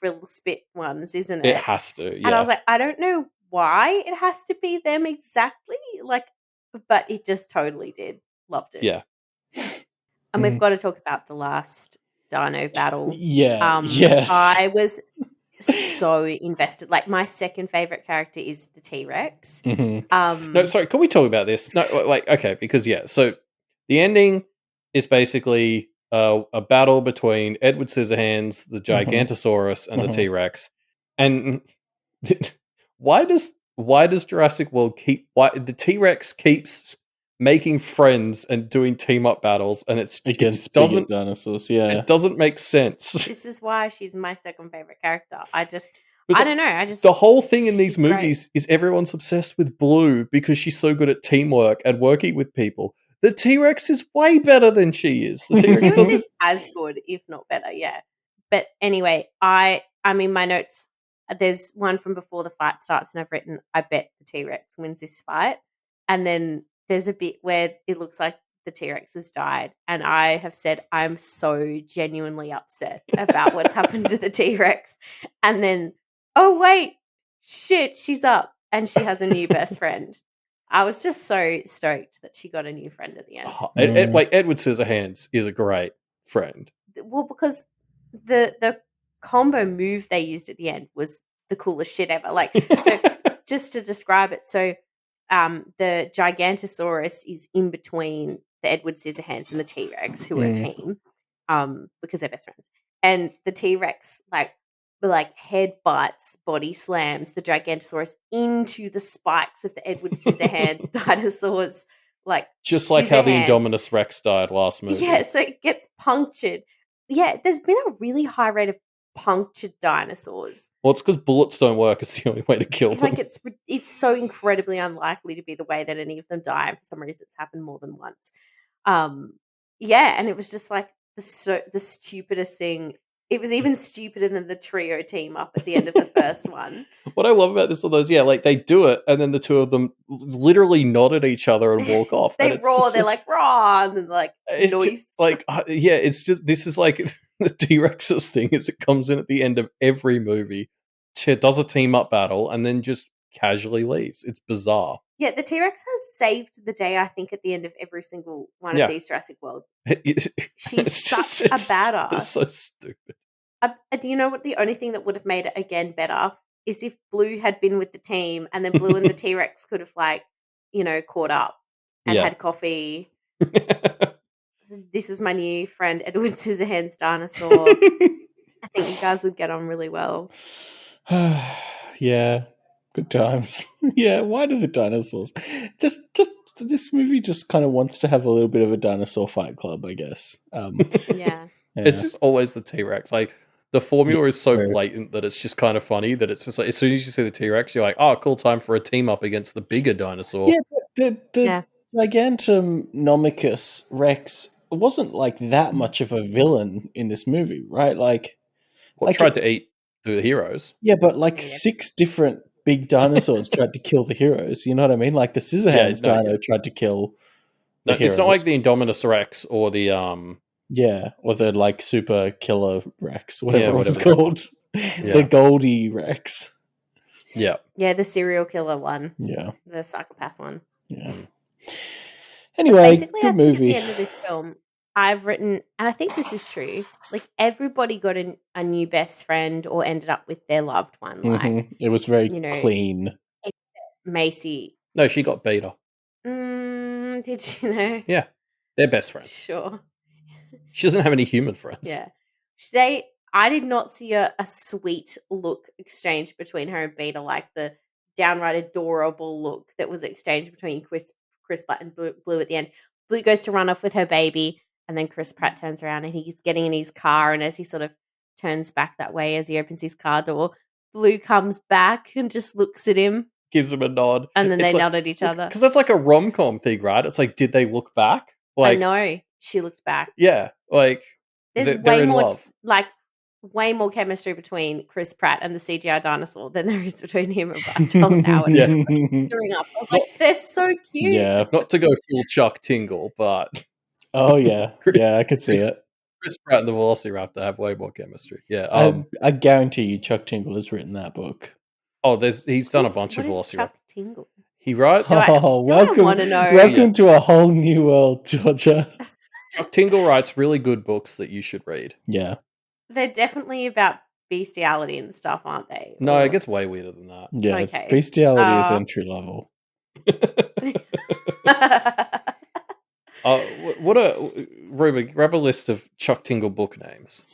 frill spit ones, isn't it? It has to, yeah. And I was like, I don't know why it has to be them exactly, but it just totally did. Loved it. Yeah. And we've got to talk about the last dino battle. Yeah. Yes. I was so invested. Like, my second favorite character is the T-Rex. No, sorry, can we talk about this? No, okay, because so the ending is basically a battle between Edward Scissorhands, the Gigantosaurus, and the T-Rex. And why does Jurassic World why the T-Rex keeps making friends and doing team up battles, and against bigger dinosaurs? Yeah, it doesn't make sense. This is why she's my second favorite character. I don't know. The whole thing in these movies is everyone's obsessed with Blue because she's so good at teamwork and working with people. The T-Rex is way better than she is. The T-Rex is as good, if not better. Yeah. But anyway, I mean, my notes. There's one from before the fight starts, and I've written, I bet the T-Rex wins this fight. And then there's a bit where it looks like the T-Rex has died. And I have said, I'm so genuinely upset about what's happened to the T-Rex. And then, oh, wait, shit, she's up. And she has a new best friend. I was just so stoked that she got a new friend at the end. Wait, Edward Scissorhands is a great friend. Well, because the combo move they used at the end was the coolest shit ever. Like, so just to describe it, so the Gigantosaurus is in between the Edward Scissorhands and the T-Rex, who are a team, because they're best friends. And the T-Rex like head butts, body slams the Gigantosaurus into the spikes of the Edward Scissorhand dinosaurs, like just like how the Indominus Rex died last movie. Yeah, so it gets punctured. Yeah, there's been a really high rate of punctured dinosaurs. Well, it's because bullets don't work. It's the only way to kill them. Like, it's so incredibly unlikely to be the way that any of them die. And for some reason, it's happened more than once. Yeah, and it was just like the stupidest thing. It was even stupider than the trio team up at the end of the first one. What I love about this, all those, like they do it, and then the two of them literally nod at each other and walk off. They roar. They're like, "Raw!" and like noise. It's just this is like the T-Rex's thing. Is it comes in at the end of every movie, does a team up battle, and then just casually leaves. It's bizarre. Yeah, the T-Rex has saved the day, I think, at the end of every single one of these Jurassic World. She's such a badass. It's so stupid. Do you know what the only thing that would have made it again better is if Blue had been with the team, and then Blue and the T-Rex could have caught up and had coffee. This is my new friend, Edward Scissorhands dinosaur. I think you guys would get on really well. Yeah. Good times. Yeah, why do the dinosaurs? Just this movie just kind of wants to have a little bit of a dinosaur fight club, I guess. Yeah. It's just always the T-Rex. Like, the formula is so true. blatant that it's just kind of funny that it's just like, as soon as you see the T-Rex, you're like, oh, cool, time for a team up against the bigger dinosaur. Yeah, but the Gigantomachus Rex wasn't like that much of a villain in this movie, right? Like, What tried to eat the heroes. yeah, but like 6 different big dinosaurs tried to kill the heroes. You know what I mean? Like the Scissorhands dino tried to kill the heroes. It's not like the Indominus Rex or the or the like super killer Rex, whatever it was called. The Goldie Rex. Yeah. Yeah, the serial killer one. Yeah. The psychopath one. Yeah. Anyway, good movie. At the end of this film, I've written, and I think this is true, like everybody got a new best friend or ended up with their loved one. Like it was very clean. Macy. No, she got Beta. Did you know? Yeah. They're best friends. Sure. She doesn't have any human friends. Yeah. I did not see a sweet look exchange between her and Beta, like the downright adorable look that was exchanged between Chris Pratt and Blue at the end. Blue goes to run off with her baby, and then Chris Pratt turns around and he's getting in his car, and as he sort of turns back that way as he opens his car door, Blue comes back and just looks at him. Gives him a nod. And then they nod at each other. Because that's like a rom-com thing, right? It's like, did they look back? Like, I know. She looked back. Yeah. Like, there's way more, way more chemistry between Chris Pratt and the CGI dinosaur than there is between him and Bryce Dallas Howard. Yeah. I was like, they're so cute. Yeah. Not to go full Chuck Tingle, but... Oh, yeah. Yeah, I could see it. Chris Pratt and the Velociraptor have way more chemistry. Yeah. I guarantee you Chuck Tingle has written that book. Oh, he's done a bunch of Velociraptor. Chuck Tingle? He writes... welcome to a whole new world, Georgia. Chuck Tingle writes really good books that you should read. Yeah. They're definitely about bestiality and stuff, aren't they? No, it gets way weirder than that. Yeah, okay. Bestiality is entry level. Reuben, grab a list of Chuck Tingle book names.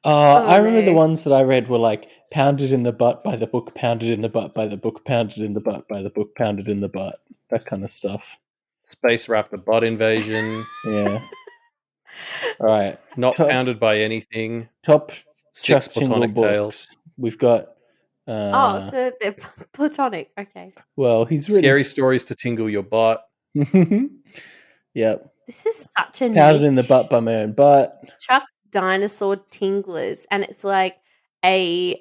I remember the ones that I read were like pounded in the butt by the book, pounded in the butt by the book, pounded in the butt by the book, pounded in the butt. That kind of stuff. Space Raptor butt invasion. Yeah. All right. Not pounded by anything. Top 6 platonic tales. We've got... so they're platonic. Okay. Well, he's written... Scary stories to tingle your butt. Yep. This is such a pounded in the butt by my own butt. Chuck's Dinosaur Tinglers. And it's like a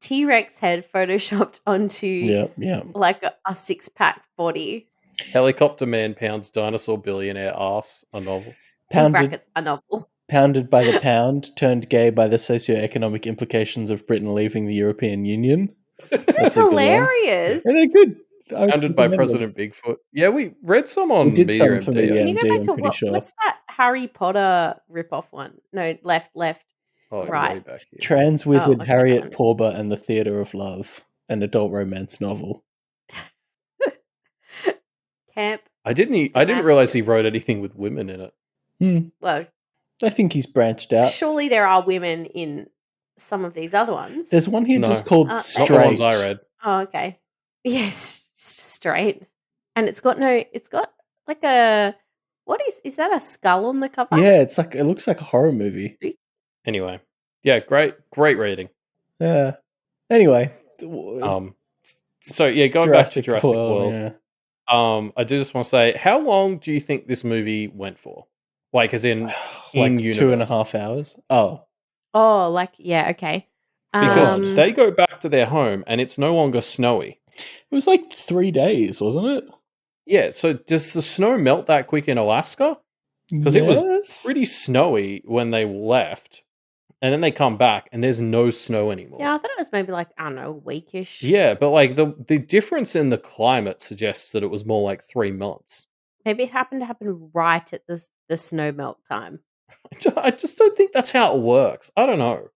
T-Rex head photoshopped onto like a 6-pack body. Helicopter Man pounds dinosaur billionaire ass. A novel. A novel. Pounded by the pound, turned gay by the socioeconomic implications of Britain leaving the European Union. This is hilarious. And they're good. Pounded by President Bigfoot. Yeah, we read some on Media MD. Can you go back to what's that Harry Potter ripoff one? No, left. Oh, right. Back here. Trans Wizard Harriet Porber and the Theatre of Love, an adult romance novel. Camp. I didn't realize he wrote anything with women in it. Well, I think he's branched out. Surely there are women in some of these other ones. There's one here just called Straight. Not the ones I read. Oh, okay. Yes, Straight. And it's got like a, what is that, a skull on the cover? Yeah, it looks like a horror movie. Anyway. Yeah, great rating. Yeah. Anyway. So yeah, going back to Jurassic World. Yeah. I do just want to say, how long do you think this movie went for? Like, as in universe? 2.5 hours. Oh, okay. Because they go back to their home and it's no longer snowy. It was like 3 days, wasn't it? Yeah. So does the snow melt that quick in Alaska? Because it was pretty snowy when they left, and then they come back and there's no snow anymore. Yeah, I thought it was maybe like, I don't know, a weekish. Yeah, but like the difference in the climate suggests that it was more like 3 months. Maybe it happened to happen right at the snow melt time. I just don't think that's how it works. I don't know.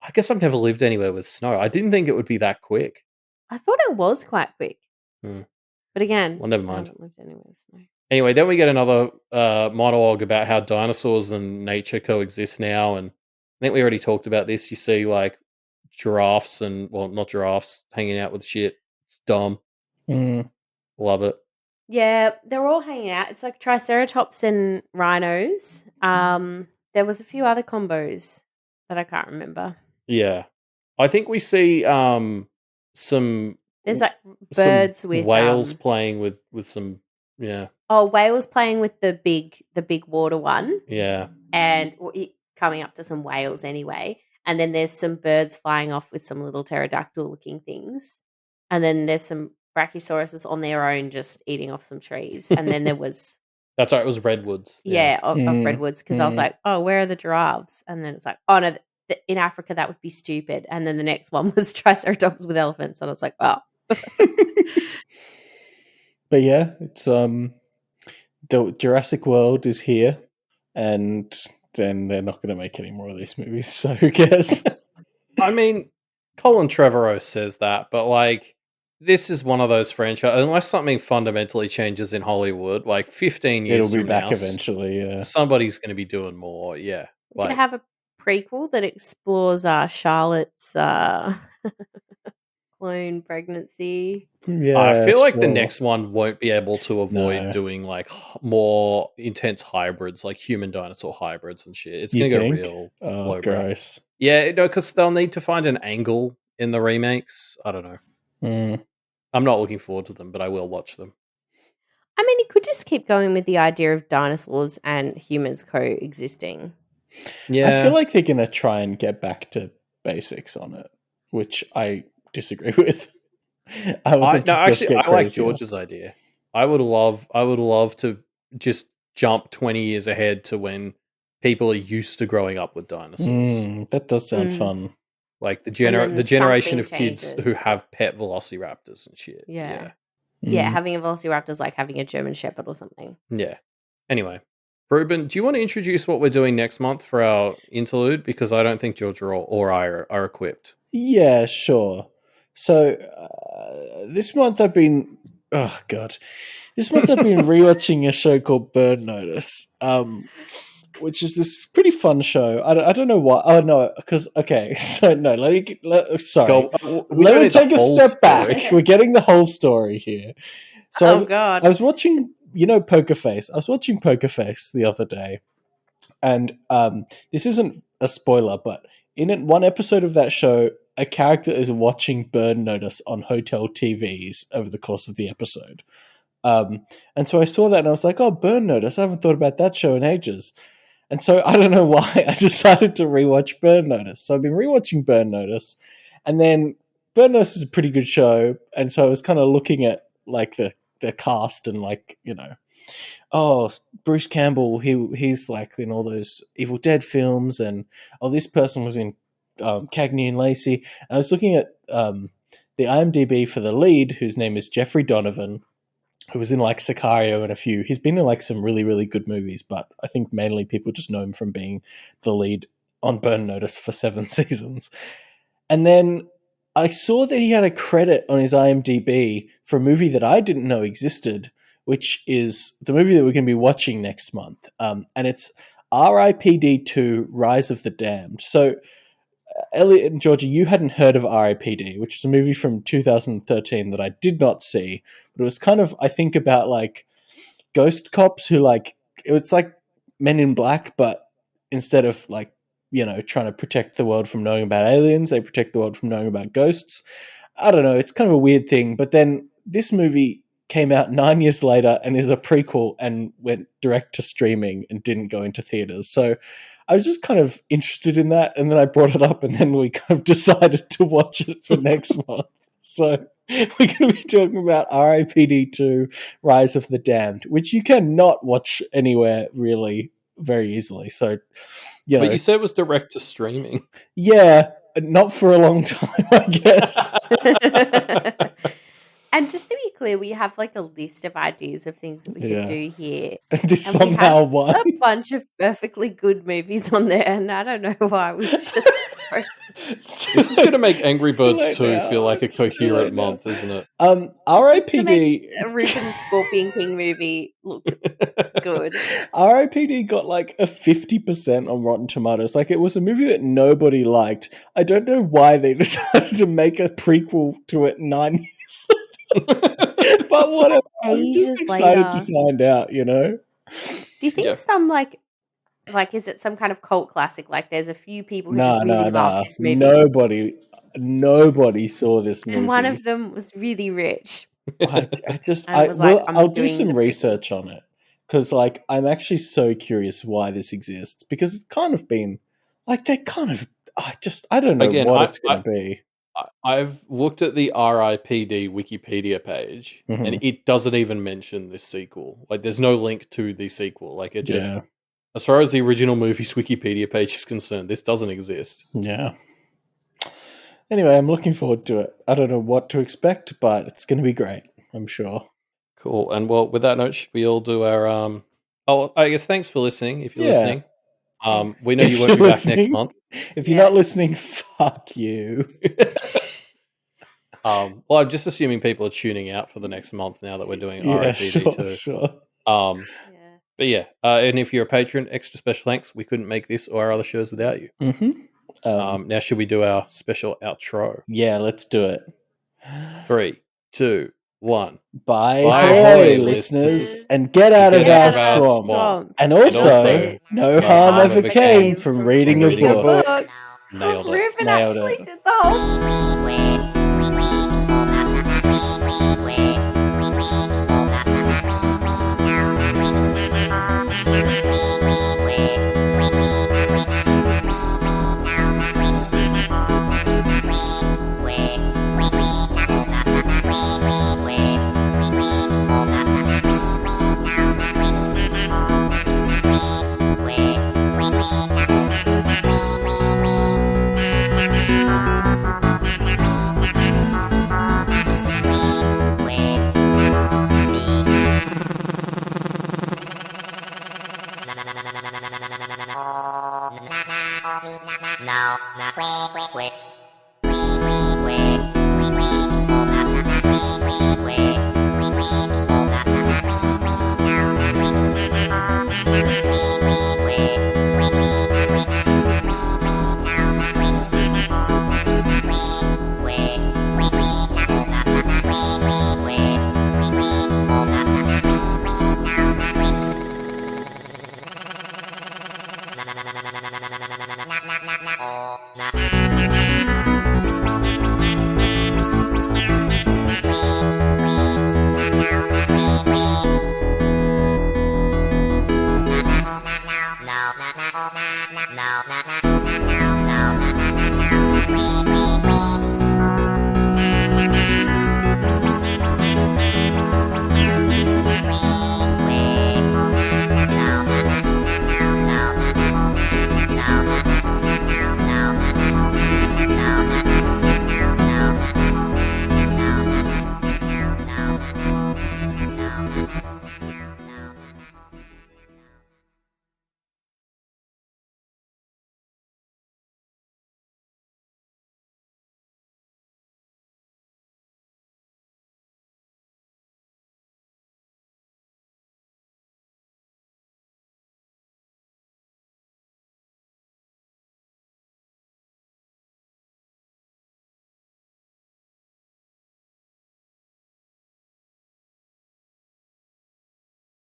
I guess I've never lived anywhere with snow. I didn't think it would be that quick. I thought it was quite quick. But again, well, never mind. I haven't lived anywhere with snow. Anyway, then we get another monologue about how dinosaurs and nature coexist now. And I think we already talked about this. You see like giraffes and, well, not giraffes, hanging out with shit. It's dumb. Love it. Yeah, they're all hanging out. It's like Triceratops and rhinos. There was a few other combos that I can't remember. Yeah. I think we see some There's like birds some with whales playing with some whales playing with the big water one. Yeah. And coming up to some whales anyway. And then there's some birds flying off with some little pterodactyl looking things. And then there's some Brachiosauruses on their own just eating off some trees. And then there was... That's right, it was redwoods. Of redwoods. Because I was like, oh, where are the giraffes? And then it's like, oh, no, in Africa that would be stupid. And then the next one was Triceratops with elephants. And I was like, oh. But yeah, it's the Jurassic World is here. And then they're not going to make any more of these movies. So who cares? I mean, Colin Trevorrow says that, but like, this is one of those franchises, unless something fundamentally changes in Hollywood, like 15 years it'll be back eventually, yeah. Somebody's going to be doing more, yeah. We're going to have a prequel that explores Charlotte's clone pregnancy. Yeah, I feel like the next one won't be able to avoid doing like more intense hybrids, like human dinosaur hybrids and shit. It's going to go real low gross. Yeah, no, because they'll need to find an angle in the remakes. I don't know. I'm not looking forward to them, but I will watch them. I mean, it could just keep going with the idea of dinosaurs and humans coexisting. Yeah. I feel like they're going to try and get back to basics on it, which I disagree with. I like George's idea. I would love to just jump 20 years ahead to when people are used to growing up with dinosaurs. That does sound fun. Like the generation of kids who have pet velociraptors and shit. Yeah, having a velociraptor is like having a German Shepherd or something. Yeah. Anyway, Reuben, do you want to introduce what we're doing next month for our interlude? Because I don't think George or I are equipped. Yeah, sure. So this month I've been rewatching a show called Burn Notice, which is this pretty fun show. I don't know why. Oh no, because sorry. Let me take a step back. We're getting the whole story here. So God, I was watching, Poker Face. I was watching Poker Face the other day, and this isn't a spoiler, but in one episode of that show, a character is watching Burn Notice on hotel TVs over the course of the episode. And so I saw that and I was like, oh, Burn Notice. I haven't thought about that show in ages. And so I don't know why I decided to rewatch Burn Notice. So I've been rewatching Burn Notice. And then Burn Notice is a pretty good show. And so I was kind of looking at like the cast and like, Bruce Campbell, he's like in all those Evil Dead films. And this person was in Cagney and Lacey. I was looking at the IMDb for the lead, whose name is Jeffrey Donovan, who was in like Sicario and a few. He's been in like some really, really good movies, but I think mainly people just know him from being the lead on Burn Notice for 7 seasons. And then I saw that he had a credit on his IMDb for a movie that I didn't know existed, which is the movie that we're going to be watching next month. And it's R.I.P.D. 2, Rise of the Damned. So Elliot and Georgia, you hadn't heard of R.I.P.D., which is a movie from 2013 that I did not see, but it was kind of, I think, about like ghost cops who it was like Men in Black, but instead of like, trying to protect the world from knowing about aliens, they protect the world from knowing about ghosts. I don't know. It's kind of a weird thing. But then this movie came out 9 years later and is a prequel and went direct to streaming and didn't go into theaters. So I was just kind of interested in that, and then I brought it up, and then we kind of decided to watch it for next month. So we're going to be talking about R.I.P.D. 2, Rise of the Damned, which you cannot watch anywhere really very easily. So, But you said it was direct to streaming. Yeah, not for a long time, I guess. And just to be clear, we have like a list of ideas of things that we could do here. And this somehow won. A bunch of perfectly good movies on there, and I don't know why we just chose. This is going to make Angry Birds 2 feel like a coherent month, isn't it? R.I.P.D. A Reuben Scorpion King movie look good. R.I.P.D. got like a 50% on Rotten Tomatoes. Like, it was a movie that nobody liked. I don't know why they decided to make a prequel to it 9 years But whatever. I'm just excited to find out, you know? Do you think some like is it some kind of cult classic? Like there's a few people who No, just really love this movie. Nobody saw this movie. And one of them was really rich. I'll do some research on it. Because like I'm actually so curious why this exists. Because it's kind of been like they kind of I don't know what it's gonna be. I've looked at the RIPD Wikipedia page and it doesn't even mention this sequel. Like there's no link to the sequel. Like it just as far as the original movie's Wikipedia page is concerned, this doesn't exist. Yeah. Anyway, I'm looking forward to it. I don't know what to expect, but it's going to be great, I'm sure. Cool. And well, with that note, should we all do our I guess thanks for listening if you're listening. We know you won't be back next month. If you're not listening, fuck you. Well, I'm just assuming people are tuning out for the next month now that we're doing RIPD too. Sure. But yeah, and if you're a patron, extra special thanks. We couldn't make this or our other shows without you. Now, should we do our special outro? Yeah, let's do it. 3, 2, 1. Bye, listeners, and get out of our swamp. And also, no harm ever came from reading a book. Nailed it. Reuben actually did the whole. No, not quick.